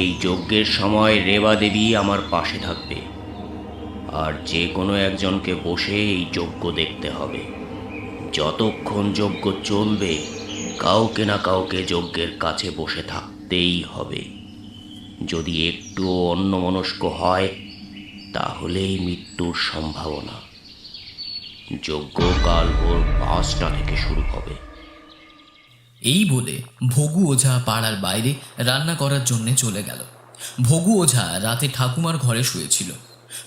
এই যজ্ঞের সময় রেবা দেবী আমার পাশে থাকবে, আর যে কোনো একজনকে বসে এই যজ্ঞ দেখতে হবে। যতক্ষণ যজ্ঞ চলবে কাউকে না কাউকে যজ্ঞের কাছে বসে থাকতেই হবে। যদি একটুও অন্যমনস্ক হয় তাহলেই মৃত্যুর সম্ভাবনা। যজ্ঞ কাল ভোর 5টা থেকে শুরু হবে। এই বলে ভগু ওঝা পাড়ার বাইরে রান্না করার জন্য চলে গেল। ভগু ওঝা রাতে ঠাকুমার ঘরে শুয়েছিল।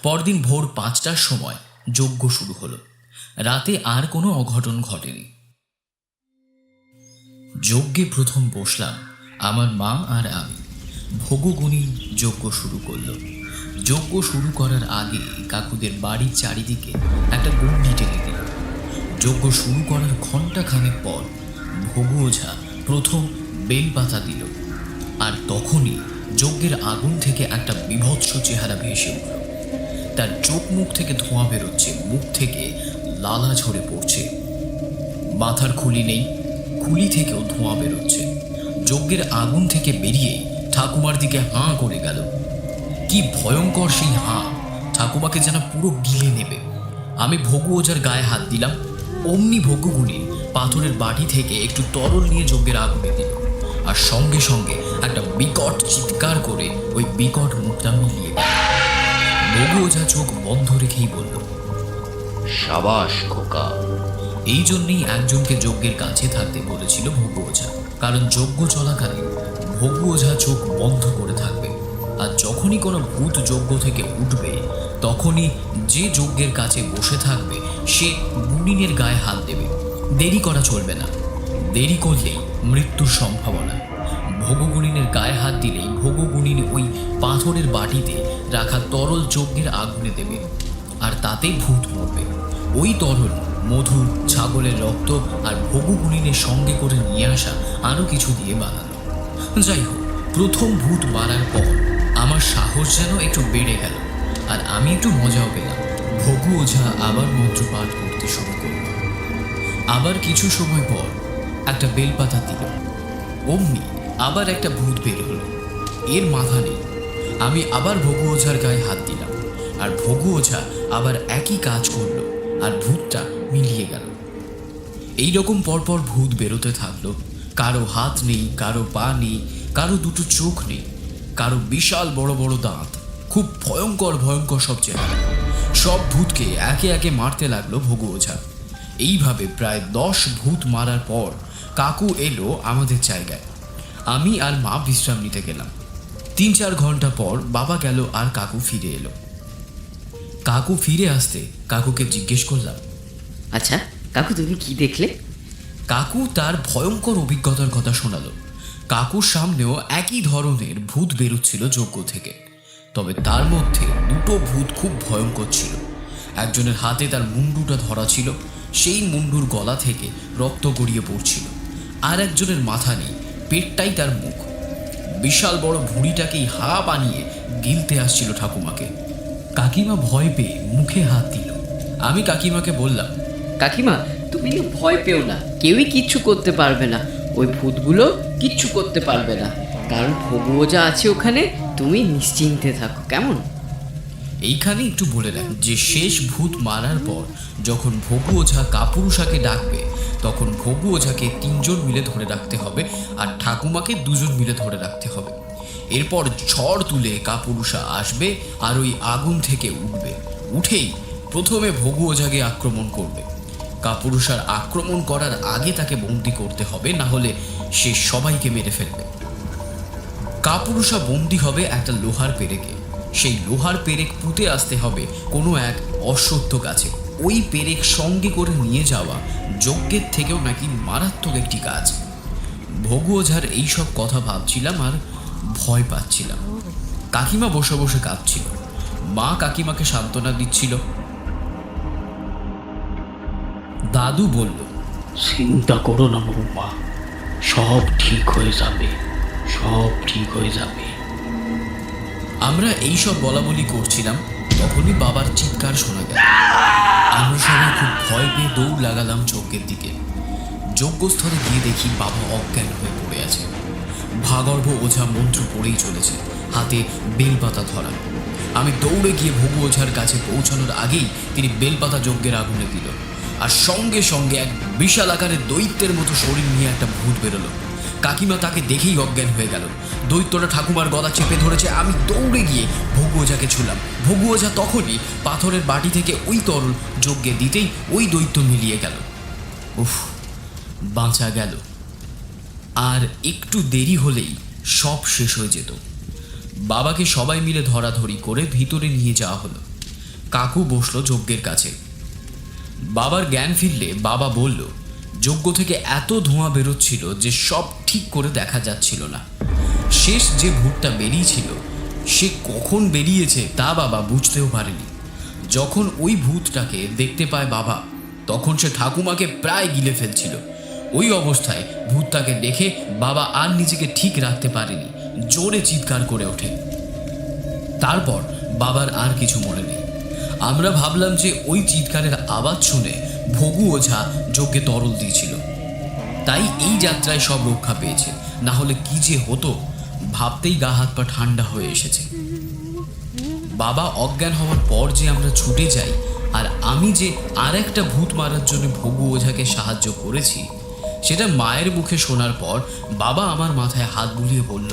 পরদিন ভোর 5টার সময় যজ্ঞ শুরু হলো। রাতে আর কোনো অঘটন ঘটেনি। যজ্ঞে প্রথম বসলাম আমার মা আর আমি। ভগু গুণী যজ্ঞ শুরু করলো। যজ্ঞ শুরু করার আগে কাকুদের বাড়ির চারিদিকে একটা গণ্ডি টেনে দিল। যজ্ঞ শুরু করার ঘণ্টাখানেক পর ভগু ওঝা প্রথম বেলপাতা দিল, আর তখনই যজ্ঞের আগুন থেকে একটা বিভৎস চেহারা ভেসে উঠল। তার চোখ মুখ থেকে ধোঁয়া বেরোচ্ছে, মুখ থেকে লালা ঝরে পড়ছে। মাথার খুলি নেই, খুলি থেকেও ধোঁয়া বেরোচ্ছে। যজ্ঞের আগুন থেকে বেরিয়ে ঠাকুমার দিকে হাঁ করে গেল। কি ভয়ঙ্কর সেই হাঁ, ঠাকুমাকে যেন পুরো গিলে নেবে। আমি ভগু ওঝার গায়ে হাত দিলাম, অমনি ভগুগুলি পাথরের বাটি থেকে একটু তরল নিয়ে যজ্ঞের আগুনে দিল, আর সঙ্গে সঙ্গে একটা বিকট চিৎকার করে ওই বিকট মুখটা মিলিয়ে গেল। ভগু ওঝা চোখ বন্ধ রেখেই বলল, সাবাস খোকা। এই জন্যই একজনকে যজ্ঞের কাছে থাকতে বলেছিল ভগু ওঝা, কারণ যজ্ঞ চলাকালীন ভগু ওঝা চোখ বন্ধ করে থাকবে, আর যখনই কোনো ভূত যজ্ঞ থেকে উঠবে তখনই যে যজ্ঞের কাছে বসে থাকবে সে গুণিনের গায়ে হাত দেবে। দেরি করা চলবে না, দেরি করলেই মৃত্যুর সম্ভাবনা। ভগগুণিনের গায়ে হাত দিলেই ভগগুণিন ওই পাথরের বাটিতে রাখা তরল যজ্ঞের আগুনে দেবে, আর তাতে ভূত মরবে। ওই তরল মধু, ছাগলের রক্ত আর ভগগুণিনের সঙ্গে করে নিয়ে আসা আরও কিছু দিয়ে বানানো। যাই হোক, প্রথম ভূত মারার পর আমার সাহস যেন একটু বেড়ে গেল, আর আমি একটু মজাও পেলাম। ভগু ওঝা আবার মন্ত্র পাঠ করতে শুরু করল। আবার কিছু সময় পর একটা বেলপাতা দিল, অমনি আবার একটা ভূত বের হলো। এর মাথা নেই। আমি আবার ভগু ওঝার গায়ে হাত দিলাম, আর ভগু ওঝা আবার একই কাজ করলো, আর ভূতটা মিলিয়ে গেল। এইরকম পরপর ভূত বেরোতে থাকলো। কারো হাত নেই, কারো পা নেই, কারো দুটো চোখ নেই, কারো বিশাল বড় বড় দাঁত, খুব ভয়ঙ্কর ভয়ঙ্কর সব চেহারা। সব ভূতকে একে একে মারতে লাগলো ভগু ওঝা। এইভাবে প্রায় 10 ভূত মারার পর কাকু এলো আমাদের জায়গায়। আমি আর মা বিশ্রাম নিতে গেলাম। 3-4 ঘন্টা পর বাবা গেল, আর কাকু ফিরে এলো। কাকু ফিরে আসতে কাকুকে জিজ্ঞেস করলাম, আচ্ছা কাকু, তুমি কি দেখলে? কাকু তার ভয়ঙ্কর অভিজ্ঞতার কথা শোনালো। কাকুর সামনেও একই ধরনের ভূত বেরোচ্ছিল যজ্ঞ থেকে, তবে তার মধ্যে দুটো ভূত খুব ভয়ঙ্কর ছিল। একজনের হাতে তার মুন্ডুটা ধরা ছিল, সেই মুন্ডুর গলা থেকে রক্ত গড়িয়ে পড়ছিল। আর একজনের মাথা নেই, পেটটাই তার মুখ। বিশাল বড় ভুঁড়িটাকেই হা বানিয়ে গিলতে আসছিল ঠাকুমাকে। কাকিমা ভয় পেয়ে মুখে হাত দিল। আমি কাকিমাকে বললাম, কাকিমা, তুমি ভয় পেও না, কেউই কিচ্ছু করতে পারবে না। ওই ভূতগুলো কিচ্ছু করতে পারবে না, কারণ ভগু ওঝা আছে ওখানে। তুমি নিশ্চিন্তে থাকো, কেমন? এইখানে একটু বলে রাখ যে শেষ ভূত মারার পর যখন ভগু ওঝা কাপুরুষাকে ডাকবে, তখন ভগু ওঝাকে 3 জন মিলে ধরে রাখতে হবে, আর ঠাকুমাকে 2 জন মিলে ধরে রাখতে হবে। এরপর ঝড় তুলে কাপুরুষা আসবে আর ওই আগুন থেকে উঠবে। উঠেই প্রথমে ভগু ওঝাকে আক্রমণ করবে। কাপুরুষার আক্রমণ করার আগে তাকে বন্দি করতে হবে, না হলে সে সবাইকে মেরে ফেলবে। কাপুরুষা বন্দি হবে একটা লোহার পেরেকে। সেই লোহার পেরেক পুঁতে আসতে হবে কোনো এক অশ্বত্থ গাছে। ওই পেরেক সঙ্গে করে নিয়ে যাওয়া যজ্ঞের থেকেও নাকি মারাত্মক একটি কাজ। ভগু ওঝার এইসব কথা ভাবছিলাম আর ভয় পাচ্ছিলাম। কাকিমা বসে বসে কাঁদছিল, মা কাকিমাকে সান্ত্বনা দিচ্ছিল। দাদু বলল, চিন্তা করো না বৌমা, সব ঠিক হয়ে যাবে, সব ঠিক হয়ে যাবে। আমরা এইসব বলা বলি করছিলাম, তখনই বাবার চিৎকার শোনা গেল। আমরা সবাই খুব ভয় পেয়ে দৌড় লাগালাম যজ্ঞের দিকে। যজ্ঞস্থলে গিয়ে দেখি বাবা অজ্ঞান হয়ে পড়ে আছে। ভাগর্ভ ওঝা মন্ত্র পড়েই চলেছে, হাতে বেলপাতা ধরা। আমি দৌড়ে গিয়ে ভগু ওঝার কাছে পৌঁছানোর আগেই তিনি বেলপাতা যজ্ঞের আগুনে দিল, আর সঙ্গে সঙ্গে এক বিশাল আকারের দৈত্যের মতো শরীর নিয়ে একটা ভূত বেরোলো। কাকিমা তাকে দেখেই অজ্ঞান হয়ে গেল। দৈত্যটা ঠাকুমার গলা চেপে ধরেছে। আমি দৌড়ে গিয়ে ভগু ওঝাকে ছুলাম। ভগু ওঝা তখনই পাথরের বাটি থেকে ওই তরল যজ্ঞে দিতেই ওই দৈত্য মিলিয়ে গেল। উফ, বাঁচা গেল। আর একটু দেরি হলেই সব শেষ হয়ে যেত। বাবাকে সবাই মিলে ধরাধরি করে ভিতরে নিয়ে যাওয়া হলো। কাকু বসলো যজ্ঞের কাছে। বাবার জ্ঞান ফিরলে বাবা বলল, যজ্ঞ থেকে এত ধোঁয়া বেরোচ্ছিল যে সব ঠিক করে দেখা যাচ্ছিল না। শেষ যে ভূতটা বেরিয়েছিল সে কখন বেরিয়েছে তা বাবা বুঝতেও পারেনি। যখন ওই ভূতটাকে দেখতে পায় বাবা, তখন সে ঠাকুমাকে প্রায় গিলে ফেলছিল। ওই অবস্থায় ভূতটাকে দেখে বাবা আর নিজেকে ঠিক রাখতে পারেনি, জোরে চিৎকার করে ওঠে। তারপর বাবার আর কিছু মনে নেই। আমরা ভাবলাম যে ওই চিৎকারের আওয়াজ শুনে ভগু ওঝা যজ্ঞে তরল দিয়েছিল, তাই এই যাত্রায় সব রক্ষা পেয়েছে। না হলে কি যে হতো ভাবতেই গা হাত পা ঠান্ডা হয়ে এসেছে। বাবা অজ্ঞান হওয়ার পর যে আমরা ছুটে যাই আর আমি যে আর একটা ভূত মারার জন্য ভগু ওঝাকে সাহায্য করেছি সেটা মায়ের মুখে শোনার পর বাবা আমার মাথায় হাত বুলিয়ে বলল,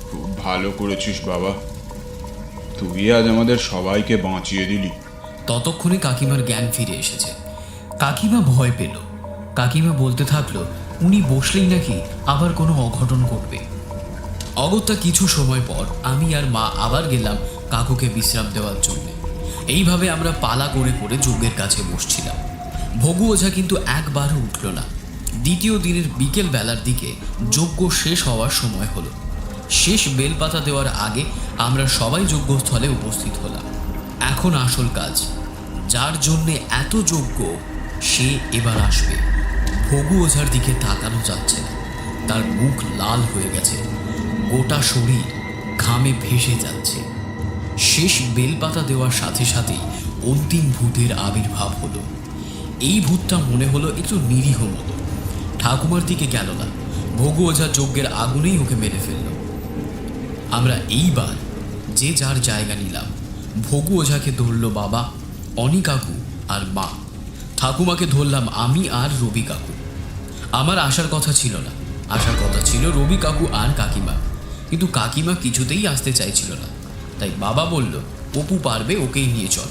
খুব ভালো করেছিস বাবা, তুই আজ আমাদের সবাইকে বাঁচিয়ে দিলি। ততক্ষণে কাকিমার জ্ঞান ফিরে এসেছে। কাকিমা ভয় পেল। কাকিমা বলতে থাকলো উনি বসলেই নাকি আবার কোনো অঘটন ঘটবে। অগত্যা কিছু সময় পর আমি আর মা আবার গেলাম কাকুকে বিশ্রাম দেওয়ার জন্য। এইভাবে আমরা পালা করে করে যজ্ঞের কাছে বসছিলাম। ভগু ওঝা কিন্তু একবারও উঠল না। দ্বিতীয় দিনের বিকেল বেলার দিকে যজ্ঞ শেষ হওয়ার সময় হলো। শেষ বেলপাতা দেওয়ার আগে আমরা সবাই যজ্ঞস্থলে উপস্থিত হলাম। এখন আসল কাজ, যার জন্যে এত যজ্ঞ সে এবার আসবে। ভগু ওঝার দিকে তাকানো যাচ্ছে না, তার মুখ লাল হয়ে গেছে, গোটা শরীর ঘামে ভেসে যাচ্ছে। শেষ বেলপাতা দেওয়ার সাথে সাথেই অন্তিম ভূতের আবির্ভাব হলো। এই ভূতটা মনে হলো একটু নিরীহ মতো, ঠাকুমার দিকে গেল না, ভগু ওঝা যজ্ঞের আগুনেই ওকে মেরে ফেলল। আমরা এইবার যে যার জায়গা নিলাম। ভগু ওঝাকে ধরল বাবা, অনি কাকু আর মা। ঠাকুমাকে ধরলাম আমি আর রবি কাকু। আমার আসার কথা ছিল না, আসার কথা ছিল রবি কাকু আর কাকিমা, কিন্তু কাকিমা কিছুতেই আসতে চাইছিল না। তাই বাবা বলল অপু পারবে, ওকেই নিয়ে চল।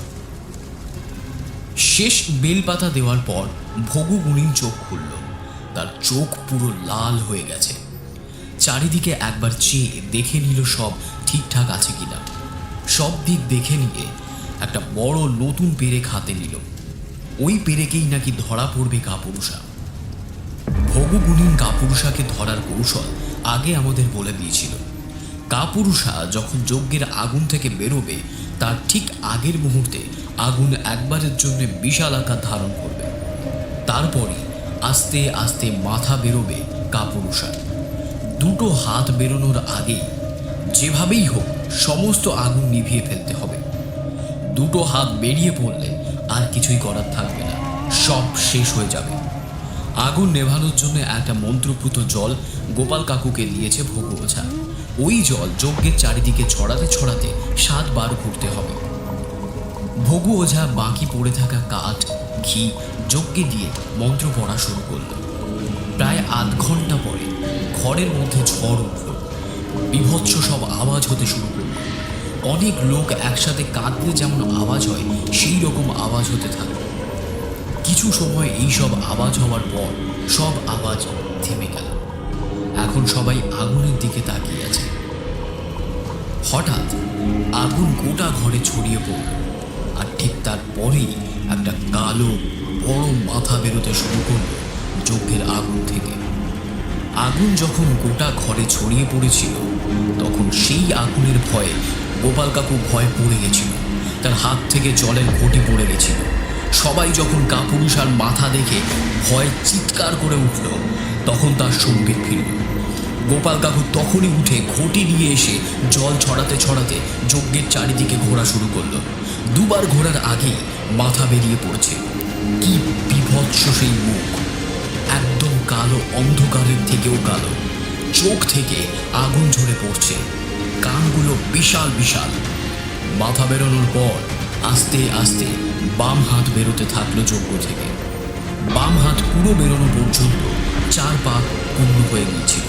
শেষ বেলপাতা দেওয়ার পর ভগু গুণিন চোখ খুলল। তার চোখ পুরো লাল হয়ে গেছে। চারিদিকে একবার চেয়ে দেখে নিল সব ঠিকঠাক আছে কিনা। সব দিক দেখে নিয়ে একটা বড় নতুন পেরেক হাতে নিল। ওই পেরেকেই নাকি ধরা পড়বে কাপুরুষা। ভগু গুণিন কাপুরুষাকে ধরার কৌশল আগে আমাদের বলে দিয়েছিল। কাপুরুষা যখন যজ্ঞের আগুন থেকে বেরোবে তার ঠিক আগের মুহূর্তে আগুন একবারের জন্য বিশাল আকার ধারণ করবে। তারপরে আস্তে আস্তে মাথা বেরোবে কাপুরুষার। দুটো হাত বেরোনোর আগে যেভাবেই হোক সমস্ত আগুন নিভিয়ে ফেলতে হবে। দুটো হাত বেরিয়ে পড়লে আর কিছুই করার থাকবে না, সব শেষ হয়ে যাবে। আগুন নেভানোর জন্য একটা মন্ত্রপুত জল গোপাল কাকুকে দিয়েছে ভগু ওঝা। ওই জল যজ্ঞের চারিদিকে ছড়াতে ছড়াতে 7 বার ঘুরতে হবে। ভগু ওঝা বাকি পড়ে থাকা কাঠ ঘি যজ্ঞে দিয়ে মন্ত্র পড়া শুরু করলো। প্রায় আধ ঘন্টা পরে ঘরের মধ্যে ঝড় উঠল, বিভৎস সব আওয়াজ হতে শুরু করল। অনেক লোক একসাথে কাঁদলে যেমন আওয়াজ হয় সেই রকম আওয়াজ হতে থাকল। কিছু সময় এই সব আওয়াজ হওয়ার পর সব আওয়াজ থেমে গেল। এখন সবাই আগুনের দিকে তাকিয়ে আছে। হঠাৎ আগুন গোটা ঘরে ছড়িয়ে পড়ল, আর ঠিক তারপরেই একটা কালো বড় মাথা বেরোতে শুরু করল যজ্ঞের আগুন থেকে। আগুন যখন গোটা ঘরে ছড়িয়ে পড়েছিল তখন সেই আগুনের ভয়ে গোপাল কাকু ভয় পড়ে গেছিল। তার হাত থেকে জলের ঘটি পড়ে গেছিল। সবাই যখন কাপুরুষার মাথা দেখে ভয় চিৎকার করে উঠল তখন তার সঙ্গীত ফিরল। গোপাল কাকু তখনই উঠে ঘটি নিয়ে এসে জল ছড়াতে ছড়াতে যজ্ঞের চারিদিকে ঘোরা শুরু করলো। দুবার ঘোরার আগেই মাথা বেরিয়ে পড়ছে। কি বিভৎস সেই মুখ, একদম কালো, অন্ধকারের থেকেও কালো। চোখ থেকে আগুন ঝরে পড়ছে, কানগুলো বিশাল বিশাল। মাথা বেরোনোর পর আস্তে আস্তে বাম হাত বেরোতে থাকলো যজ্ঞ থেকে। বাম হাত পুরো বেরোনো পর্যন্ত 4 পা পূর্ণ হয়ে গিয়েছিল।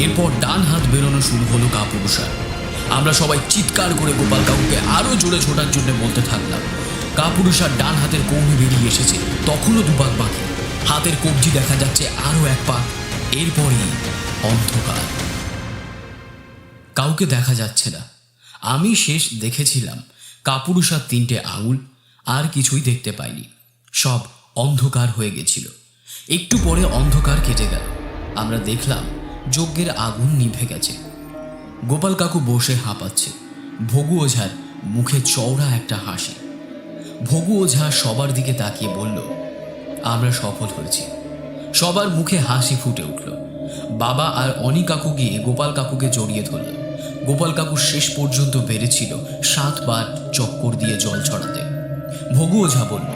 এরপর ডান হাত বেরোনো শুরু হলো কাপুরুষার। আমরা সবাই চিৎকার করে গোপাল কাকুকে আরো জোরে ছোটার জন্য বলতে থাকলাম। কাপুরুষার ডান হাতের কৌনি বেরিয়ে এসেছে, তখনও 2 পাক বাকি। হাতের কবজি দেখা যাচ্ছে আরো 1 পাক। এরপরই অন্ধকার, কাউকে দেখা যাচ্ছে না। আমি শেষ দেখেছিলাম কাপুরুষার 3টে আঙুল, আর কিছুই দেখতে পাইনি। সব অন্ধকার হয়ে গেছিল। একটু পরে অন্ধকার কেটে গেল। আমরা দেখলাম যজ্ঞের আগুন নিভে গেছে। গোপাল কাকু বসে হাঁপাচ্ছে। ভগু ওঝার মুখে চওড়া একটা হাসি। ভগু ওঝা সবার দিকে তাকিয়ে বলল, আমরা সফল হয়েছি। সবার মুখে হাসি ফুটে উঠল। বাবা আর অনি কাকু গিয়ে গোপাল কাকুকে জড়িয়ে ধরল। গোপাল কাকু শেষ পর্যন্ত বেড়েছিল 7 বার চক্কর দিয়ে জল ছড়াতে। ভগু ওঝা বলল,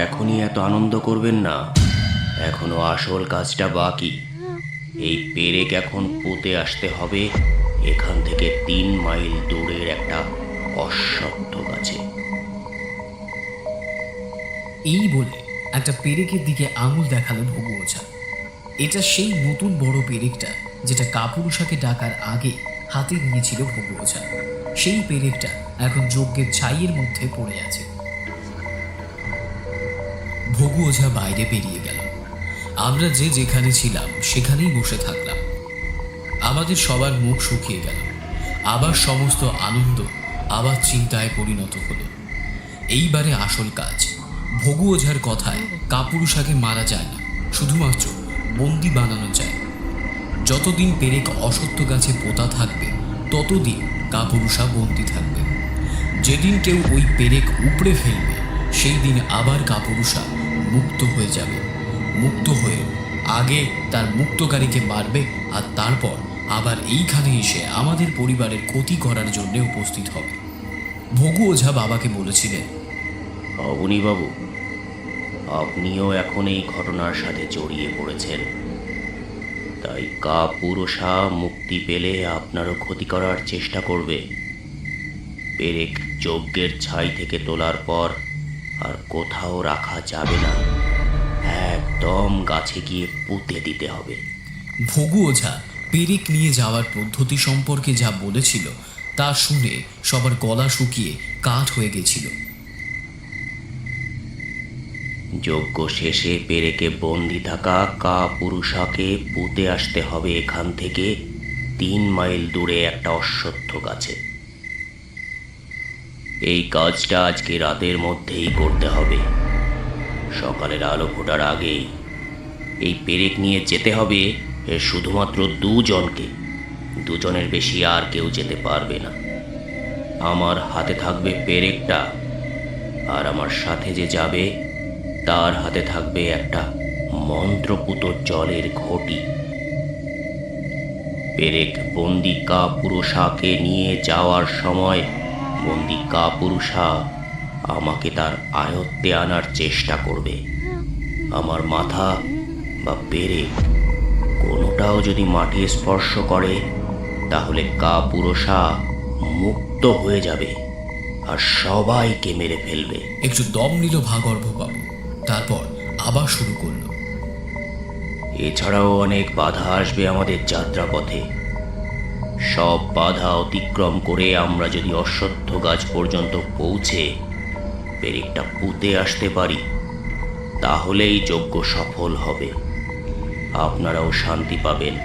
এখনই এত আনন্দ করবেন না, এখনো আসল কাজটা বাকি। এই পেরেক এখন পুঁতে আসতে হবে এখান থেকে 3 মাইল দূরের একটা অশ্বত্থ গাছে। এই বলে একটা পেরেকের দিকে আঙুল দেখালো ভগু ওঝা। এটা সেই নতুন বড় পেরেকটা যেটা কাপুরুষাকে ডাকার আগে হাতে নিয়েছিল ভগু ওঝা। সেই পেরেকটা এখন যজ্ঞের ছাইয়ের মধ্যে পড়ে আছে। ভগু ওঝা বাইরে বেরিয়ে গেল। আমরা যে যেখানে ছিলাম সেখানেই বসে থাকলাম। আমাদের সবার মুখ শুকিয়ে গেল। আবার সমস্ত আনন্দ আবার চিন্তায় পরিণত হলো। এইবারে আসল কাজ। ভগু ওঝার কথায় কাপুরুষাকে মারা যায় না, শুধুমাত্র বন্দি বানানো যায়। যতদিন পেরেক অসত্য গাছে পোতা থাকবে ততদিন কাপুরুষা বন্দি থাকবে। যেদিন কেউ ওই পেরেক উপড়ে ফেলবে সেই দিন আবার কাপুরুষা মুক্ত হয়ে যাবে। মুক্ত হয়ে আগে তার মুক্তকারীকে মারবে আর তারপর আবার এইখানে এসে আমাদের পরিবারের ক্ষতি করার জন্য উপস্থিত হবে। ভগু ওঝা বাবাকে বলেছিলেন, অবনীবাবু, আপনিও এখন এই ঘটনার সাথে জড়িয়ে পড়েছেন, তাই কাপুরুষা মুক্তি পেলে আপনারও ক্ষতি করার চেষ্টা করবে। পেরেক যজ্ঞের ছাই থেকে তোলার পর আর কোথাও রাখা যাবে না, একদম গাছে গিয়ে পুঁতে দিতে হবে। ভগু ওঝা পেরেক নিয়ে যাওয়ার পদ্ধতি সম্পর্কে যা বলেছিল তা শুনে সবার গলা শুকিয়ে কাঠ হয়ে গেছিল। যজ্ঞ শেষে পেরেকে বন্দি থাকা কাপুরুষাকে পুঁতে আসতে হবে এখান থেকে 3 মাইল দূরে একটা অশ্বত্থ গাছে। এই কাজটা আজকে রাতের মধ্যেই করতে হবে। সকালের আলো ফোটার আগেই এই পেরেক নিয়ে যেতে হবে শুধুমাত্র 2 জনকে। 2 জনের বেশি আর কেউ যেতে পারবে না। আমার হাতে থাকবে পেরেকটা, আর আমার সাথে যে যাবে তার হাতে থাকবে একটা মন্ত্রপুত জলের ঘটি। পেরেক বন্দি কাপুরুষাকে নিয়ে যাওয়ার সময় বন্দি কাপুরুষা আমাকে তার আয়ত্তে আনার চেষ্টা করবে। আমার মাথা বা পেরেক কোনোটাও যদি মাটি স্পর্শ করে তাহলে কাপুরুষা মুক্ত হয়ে যাবে আর সবাইকে মেরে ফেলবে। একটু দম নিল ভাগর্ভ বাবু, তারপর আবার শুরু করলো। এছাড়াও অনেক বাধা আসবে আমাদের যাত্রাপথে। সব বাধা অতিক্রম করে আমরা যদি অশ্বত্থ গাছ পর্যন্ত পৌঁছে পেরেকটা পুঁতে আসতে পারি তাহলেই যজ্ঞ সফল হবে। আপনারাও শান্তি পাবেন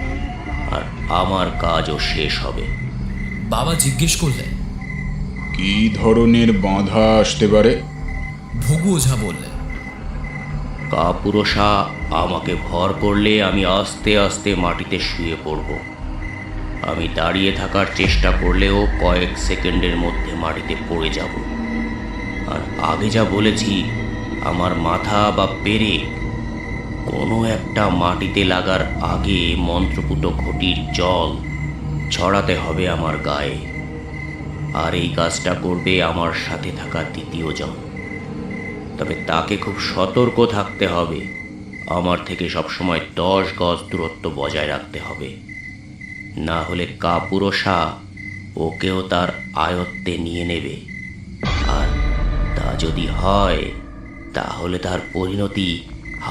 আর আমার কাজও শেষ হবে। বাবা জিজ্ঞেস করলেন, কি ধরনের বাধা আসতে পারে? ভগু ওঝা বললেন, কাপুরুষা আমাকে ভর করলে আমি আস্তে আস্তে মাটিতে শুয়ে পড়ব। আমি দাঁড়িয়ে থাকার চেষ্টা করলেও কয়েক সেকেন্ডের মধ্যে মাটিতে পড়ে যাব। আর আগে যা বলেছি, আমার মাথা বা পেরেক কোনো একটা মাটিতে লাগার আগে মন্ত্রপুত ঘটির জল ছড়াতে হবে আমার গায়ে। আর এই কাজটা করবে আমার সাথে থাকা 2য় জন। তবে তাকে খুব সতর্ক থাকতে হবে। আমার থেকে সবসময় 10 গজ দূরত্ব বজায় রাখতে হবে, না হলে কাপুরুষা ওকেও তার আয়ত্তে নিয়ে নেবে। আর তা যদি হয় তাহলে তার পরিণতি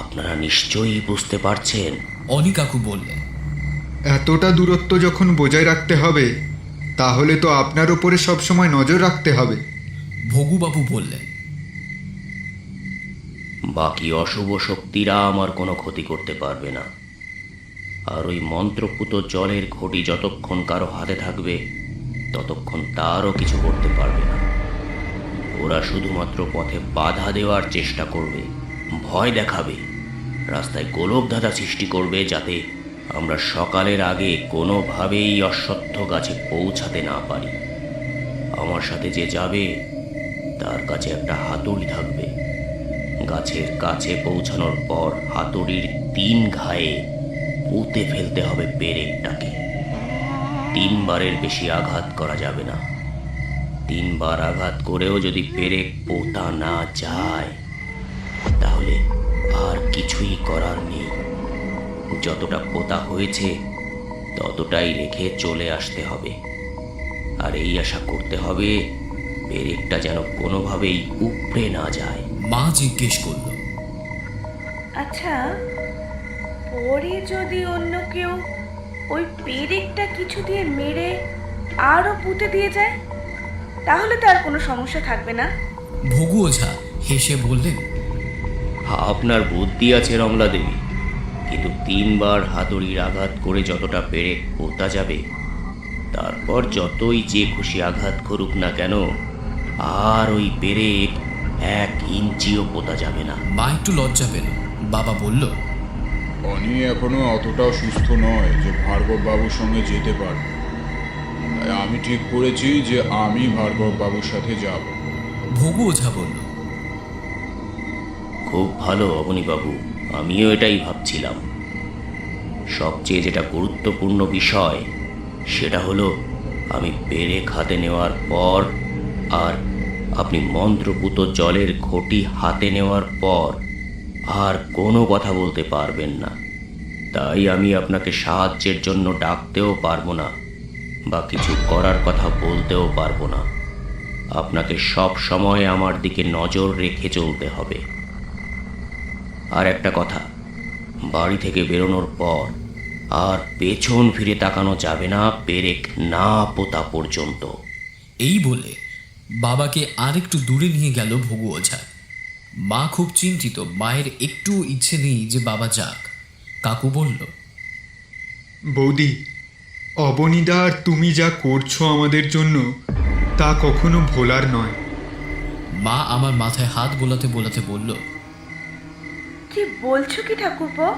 আপনারা নিশ্চয়ই বুঝতে পারছেন। অনি কাকু বললেন, এতটা দূরত্ব যখন বজায় রাখতে হবে তাহলে তো আপনার ওপরে সবসময় নজর রাখতে হবে। ভগুবাবু বললেন, বাকি অশুভ শক্তিরা আমার কোনো ক্ষতি করতে পারবে না। আর ওই মন্ত্রপুত জলের ঘটি যতক্ষণ কারো হাতে থাকবে ততক্ষণ তারও কিছু করতে পারবে না। ওরা শুধুমাত্র পথে বাধা দেওয়ার চেষ্টা করবে, ভয় দেখাবে, রাস্তায় গোলকধাঁধা সৃষ্টি করবে, যাতে আমরা সকালের আগে কোনোভাবেই অশ্বত্থ গাছে পৌঁছাতে না পারি। আমার সাথে যে যাবে তার কাছে একটা হাতুড়ি থাকবে। গাছের কাছে পৌঁছানোর পর হাতুড়ির 3 ঘায়ে পুঁতে ফেলতে হবে পেরেকটাকে। 3 বারের বেশি আঘাত করা যাবে না। 3 বার আঘাত করেও যদি পেরেক পোতা না যায় তাহলে আর কিছুই করার নেই। যতটা পোতা হয়েছে ততটাই রেখে চলে আসতে হবে। আর এই আশা করতে হবে পেরেকটা যেন কোনোভাবেই উপড়ে না যায়। মা জিজ্ঞেস করল, আচ্ছা, পরে যদি অন্য কেউ ওই পেরেকটা কিছু দিয়ে মেরে আরও পুঁতে দিয়ে যায়, তাহলে তার কোনো সমস্যা থাকবে না? ভগু ওঝা হেসে বললেন, আপনার বুদ্ধি আছে রমলা দেবী, কিন্তু 3 বার হাতুড়ির আঘাত করে যতটা পেরেক পোতা যাবে, তারপর যতই যে খুশি আঘাত করুক না কেন, আর ওই পেরেক 1 ইঞ্চিও পোতা যাবে না। মা একটু লজ্জা পেল। বাবা বলল, অনি এখনো অতটাও সুস্থ নয় যে ভার্গব বাবুর সঙ্গে যেতে পারবে। তাই আমি ঠিক করেছি যে আমি ভার্গব বাবুর সাথে যাব। ভগু ওঝা বলল, খুব ভালো অবনীবাবু, আমিও এটাই ভাবছিলাম। সবচেয়ে যেটা গুরুত্বপূর্ণ বিষয় সেটা হলো আমি পেরেক হাতে নেওয়ার পর আর আপনি মন্ত্রপুত জলের ঘটি হাতে নেওয়ার পর আর কোনো কথা বলতে পারবেন না। তাই আমি আপনাকে সাহায্যের জন্য ডাকতেও পারবো না বা কিছু করার কথা বলতেও পারবো না। আপনাকে সব সময় আমার দিকে নজর রেখে চলতে হবে। আর একটা কথা, বাড়ি থেকে বেরোনোর পর আর পেছন ফিরে তাকানো যাবে না পেরেক না পোতা পর্যন্ত। এই বলে বাবাকে আরেকটু দূরে নিয়ে গেল ভগু ওঝা। মা খুব চিন্তিত, মায়ের একটু ইচ্ছে নেই যে বাবা যাক। কাকু বলল, বৌদি, অবনীদা আর তুমি যা করছো আমাদের জন্য, তা কখনো ভোলার নয়। মা আমার মাথায় হাত বোলাতে বোলাতে বলল, কি বলছো কি ঠাকুরপো?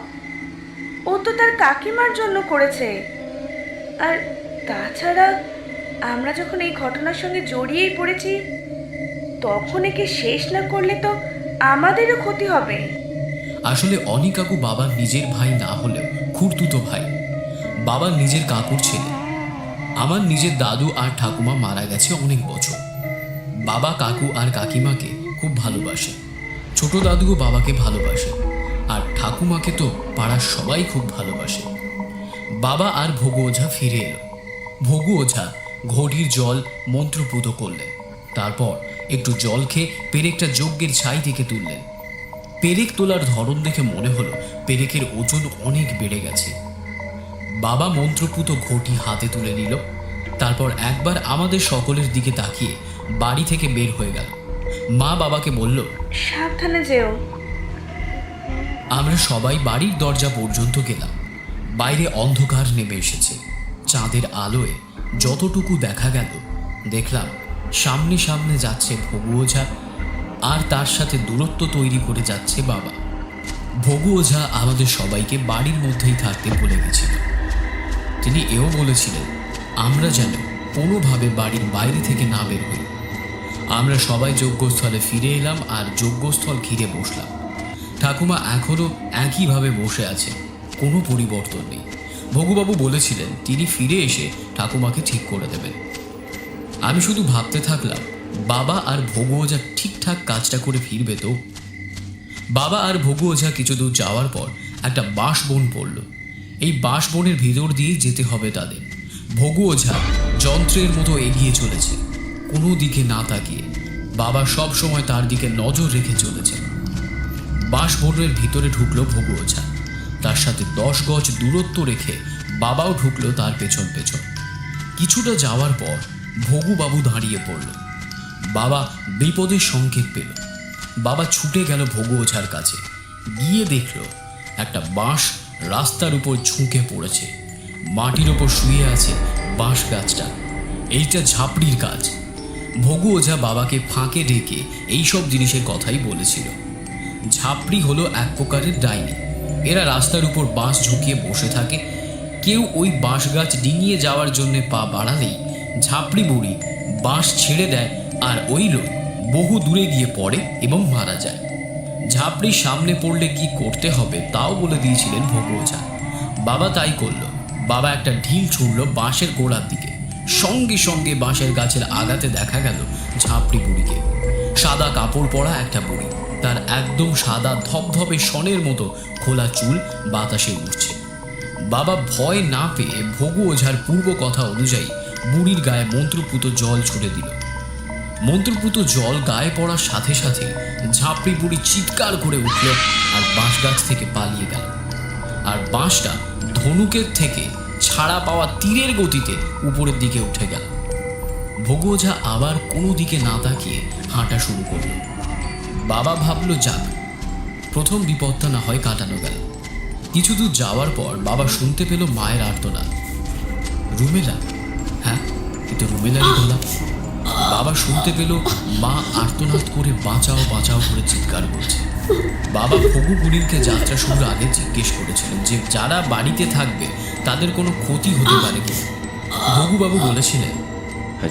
ও তো তার কাকিমার জন্য করেছে। আর তাছাড়া আমরা যখন এই ঘটনার সঙ্গে জড়িয়েই পড়েছি, তখন একে শেষ না করলে তো আমাদেরও ক্ষতি হবে। আসলে অনি কাকু বাবার নিজের ভাই না হলেও খুড়তুতো ভাই, বাবার নিজের কাকুর ছেলে। আমার নিজের দাদু আর ঠাকুমা মারা গেছে অনেক বছর। বাবা কাকু আর কাকিমাকে খুব ভালোবাসে। ছোট দাদুও বাবাকে ভালোবাসে, আর ঠাকুমাকে তো পাড়ার সবাই খুব ভালোবাসে। বাবা আর ভগু ওঝা ফিরে এলো। ভগু ওঝা ঘটির জল মন্ত্রপুত করলেন। তারপর একটু জল খেয়ে পেরেকটা যজ্ঞের ছাই থেকে তুললেন। পেরেক তোলার ধরন দেখে মনে হলো পেরেকের ওজন অনেক বেড়ে গেছে। বাবা মন্ত্রপুত ঘটি হাতে তুলে নিল। তারপর একবার আমাদের সকলের দিকে তাকিয়ে বাড়ি থেকে বের হয়ে গেল। মা বাবাকে বলল, সাবধানে যেও। আমরা সবাই বাড়ির দরজা পর্যন্ত গেলাম। বাইরে অন্ধকার নেমে এসেছে। চাঁদের আলোয় যতটুকু দেখা গেল, দেখলাম সামনে সামনে যাচ্ছে ভগু ওঝা, আর তার সাথে দূরত্ব তৈরি করে যাচ্ছে বাবা। ভগু ওঝা আমাদের সবাইকে বাড়ির মধ্যেই থাকতে বলে গেছিল। তিনি এও বলেছিলেন আমরা যেন কোনোভাবে বাড়ির বাইরে থেকে না বের হই। আমরা সবাই যজ্ঞস্থলে ফিরে এলাম আর যজ্ঞস্থল ঘিরে বসলাম। ঠাকুমা এখনও একইভাবে বসে আছে, কোনো পরিবর্তন নেই। ভগুবাবু বলেছিলেন তিনি ফিরে এসে ঠাকুমাকে ঠিক করে দেবেন। আমি শুধু ভাবতে থাকলাম বাবা আর ভগু ওঝা ঠিকঠাক কাজটা করে ফিরবে তো। বাবা আর ভগু ওঝা কিছু দূর যাওয়ার পর একটা বাঁশ বন পড়ল। এই বাঁশ বনের ভিতর দিয়ে যেতে হবে তাদের। ভগু ওঝা যন্ত্রের মতো এগিয়ে চলেছে, কোনো দিকে না তাকিয়ে। বাবা সব সময় তার দিকে নজর রেখে চলেছে। বাঁশ বনের ভিতরে ঢুকলো ভগু ওঝা। তার সাথে 10 গজ দূরত্ব রেখে বাবাও ঢুকলো তার পেছন পেছন। কিছুটা যাওয়ার পর ভগুবাবু দাঁড়িয়ে পড়ল। বাবা বিপদের সংকেত পেল। বাবা ছুটে গেল ভগু ওঝার কাছে। গিয়ে দেখল একটা বাঁশ রাস্তার উপর ঝুঁকে পড়েছে। মাটির ওপর শুয়ে আছে বাঁশ গাছটা। এইটা ঝাপড়ির কাজ। ভগু ওঝা বাবাকে ফাঁকে ডেকে এইসব জিনিসের কথাই বলেছিল। ঝাপড়ি হলো এক প্রকারের ডাইনি। এরা রাস্তার উপর বাঁশ ঝুঁকিয়ে বসে থাকে। কেউ ওই বাঁশ গাছ ডিঙিয়ে যাওয়ার জন্য পা বাড়ালেই ঝাপড়ি বুড়ি বাঁশ ছেড়ে দেয়, আর ওই লোক বহু দূরে গিয়ে পড়ে এবং মারা যায়। ঝাপড়ির সামনে পড়লে কি করতে হবে তাও বলে দিয়েছিলেন ভগু ওঝা। বাবা তাই করলো। বাবা একটা ঢিল ছুড়ল বাঁশের গোড়ার দিকে। সঙ্গে সঙ্গে বাঁশের গাছের আগাতে দেখা গেল ঝাপড়ি বুড়িকে। সাদা কাপড় পরা একটা বুড়ি, তার একদম সাদা ধবধবে সনের মতো খোলা চুল বাতাসে উঠছে। বাবা ভয় না পেয়ে ভগু ওঝার পূর্ব কথা অনুযায়ী বুড়ির গায়ে মন্ত্রপুত জল ছুড়ে দিল। মন্ত্রপুত জল গায়ে পড়ার সাথে সাথে ঝাঁপড়ি বুড়ি চিৎকার করে উঠল আর বাঁশ গাছ থেকে পালিয়ে গেল। আর বাঁশটা ধনুকের থেকে ছাড়া পাওয়া তীরের গতিতে উপরের দিকে উঠে গেল। ভগু ওঝা আবার কোনো দিকে না তাকিয়ে হাঁটা শুরু করল। বাবা ভাবল, যাক, প্রথম বিপদটা না হয় কাটানো গেল। কিছু দূর যাওয়ার পর বাবা শুনতে পেল মায়ের আর্তনাদ। রুমেলা, হ্যাঁ, কিন্তু রুমেলারই গলা। বাবা শুনতে পেল মা আর্তনাদ করে বাঁচাও বাঁচাও করে চিৎকার করছে। বাবা ভগু বুড়িকে যাত্রা শুরুর আগে জিজ্ঞেস করেছিলেন যে যারা বাড়িতে থাকবে তাদের কোনো ক্ষতি হতে পারে কি। ভগুবাবু বলেছিলেন,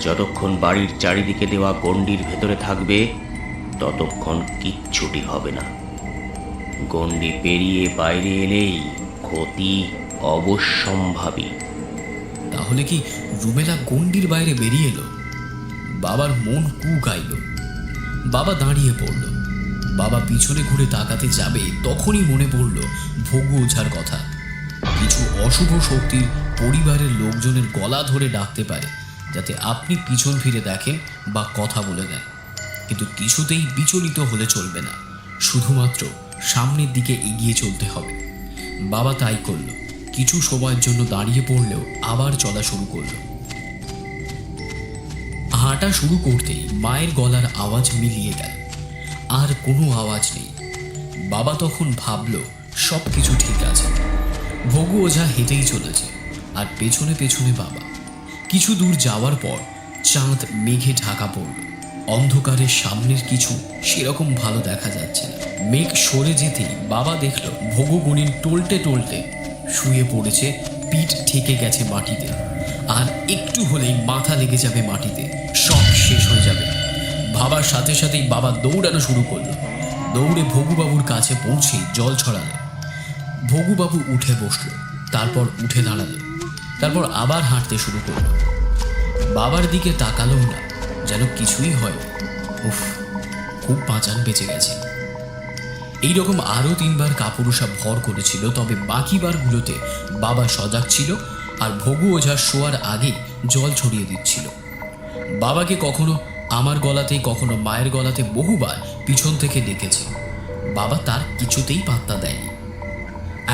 যতক্ষণ বাড়ির চারিদিকে দেওয়া গণ্ডির ভেতরে থাকবে ততক্ষণ কিচ্ছুটি হবে না। গণ্ডি পেরিয়ে বাইরে এলেই ক্ষতি অবশ্যম্ভাবী। তাহলে কি রুমেলা গণ্ডির বাইরে বেরিয়ে এলো? বাবার মন কুকাইল। বাবা দাঁড়িয়ে পড়ল। বাবা পিছনে ঘুরে তাকাতে যাবে তখনই মনে পড়ল ভগু ওঝার কথা। কিছু অশুভ শক্তির পরিবারের লোকজনের গলা ধরে ডাকতে পারে যাতে আপনি পিছন ফিরে দেখেন বা কথা বলে দেন, কিন্তু কিছুতেই বিচলিত হলে চলবে না, শুধুমাত্র সামনের দিকে এগিয়ে চলতে হবে। বাবা তাই করল। কিছু সময়ের জন্য দাঁড়িয়ে পড়লেও আবার চলা শুরু করল। হাঁটা শুরু করতেই মায়ের গলার আওয়াজ মিলিয়ে গেল। আর কোনো আওয়াজ নেই। বাবা তখন ভাবল সব কিছু ঠিক আছে। ভগু ওঝা হেঁটেই চলেছে আর পেছনে পেছনে বাবা। কিছু দূর যাওয়ার পর চাঁদ মেঘে ঢাকা পড়ল। অন্ধকারের সামনের কিছু সেরকম ভালো দেখা যাচ্ছে না। মেঘ সরে যেতেই বাবা দেখল ভগু গুণিন টলতে টলতে শুয়ে পড়েছে, পিঠ ঠেকে গেছে মাটিতে। আর একটু হলেই মাথা লেগে যাবে মাটিতে, সব শেষ হয়ে যাবে। ভাবার সাথে সাথেই বাবা দৌড়ানো শুরু করলো। দৌড়ে ভগুবাবুর কাছে পৌঁছেই জল ছড়ালো। ভগুবাবু উঠে বসলো, তারপর উঠে দাঁড়ালো, তারপর আবার হাঁটতে শুরু করলো। বাবার দিকে তাকালো না, যেন কিছুই হয়। উফ, খুব বাঁচান বেঁচে গেছে। এইরকম আরও 3 বার কাপুরুষা ভর করেছিল, তবে বাকি বারগুলোতে বাবা সজাগ ছিল আর ভগু ওঝা শোয়ার আগে জল ছড়িয়ে দিচ্ছিল। বাবাকে কখনো আমার গলাতে কখনো মায়ের গলাতে বহুবার পিছন থেকে ডেকেছে। বাবা তার কিছুতেই পাত্তা দেয়নি।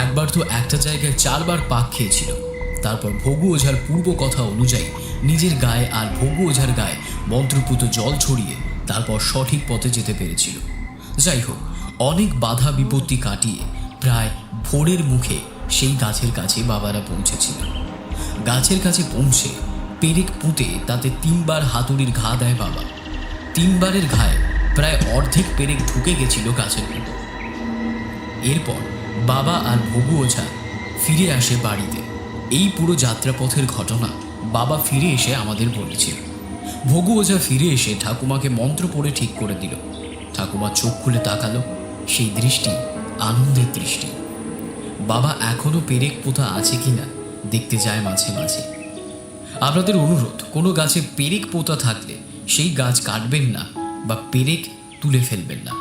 একবার তো একটা জায়গায় 4 বার পাক খেয়েছিল। তারপর ভগু ওঝার পূর্ব কথা অনুযায়ী নিজের গায়ে আর ভগু ওঝার গায়ে মন্ত্রপুত জল ছড়িয়ে তারপর সঠিক পথে যেতে পেরেছিল। যাই হোক, অনেক বাধা বিপত্তি কাটিয়ে প্রায় ভোরের মুখে সেই গাছের কাছে বাবারা পৌঁছেছিল। গাছের কাছে পৌঁছে পেরেক পুঁতে তাতে 3 বার হাতুড়ির ঘা দেয় বাবা। 3 বারের ঘায়ে প্রায় অর্ধেক পেরেক ঢুকে গেছিল গাছের ভিতর। এরপর বাবা আর ভগু ওঝা ফিরে আসে বাড়িতে। এই পুরো যাত্রাপথের ঘটনা বাবা ফিরে এসে আমাদের বলেছিল। ভগু ওঝা ফিরে এসে ঠাকুমাকে মন্ত্র পড়ে ঠিক করে দিল। ঠাকুমা চোখ খুলে তাকালো, সেই দৃষ্টি আনন্দের দৃষ্টি। বাবা এখনো পেরেক পোতা আছে কিনা দেখতে যায় মাঝে মাঝে। আপনাদের অনুরোধ, কোনো গাছে পেরেক পোতা থাকলে সেই গাছ কাটবেন না বা পেরেক তুলে ফেলবেন না।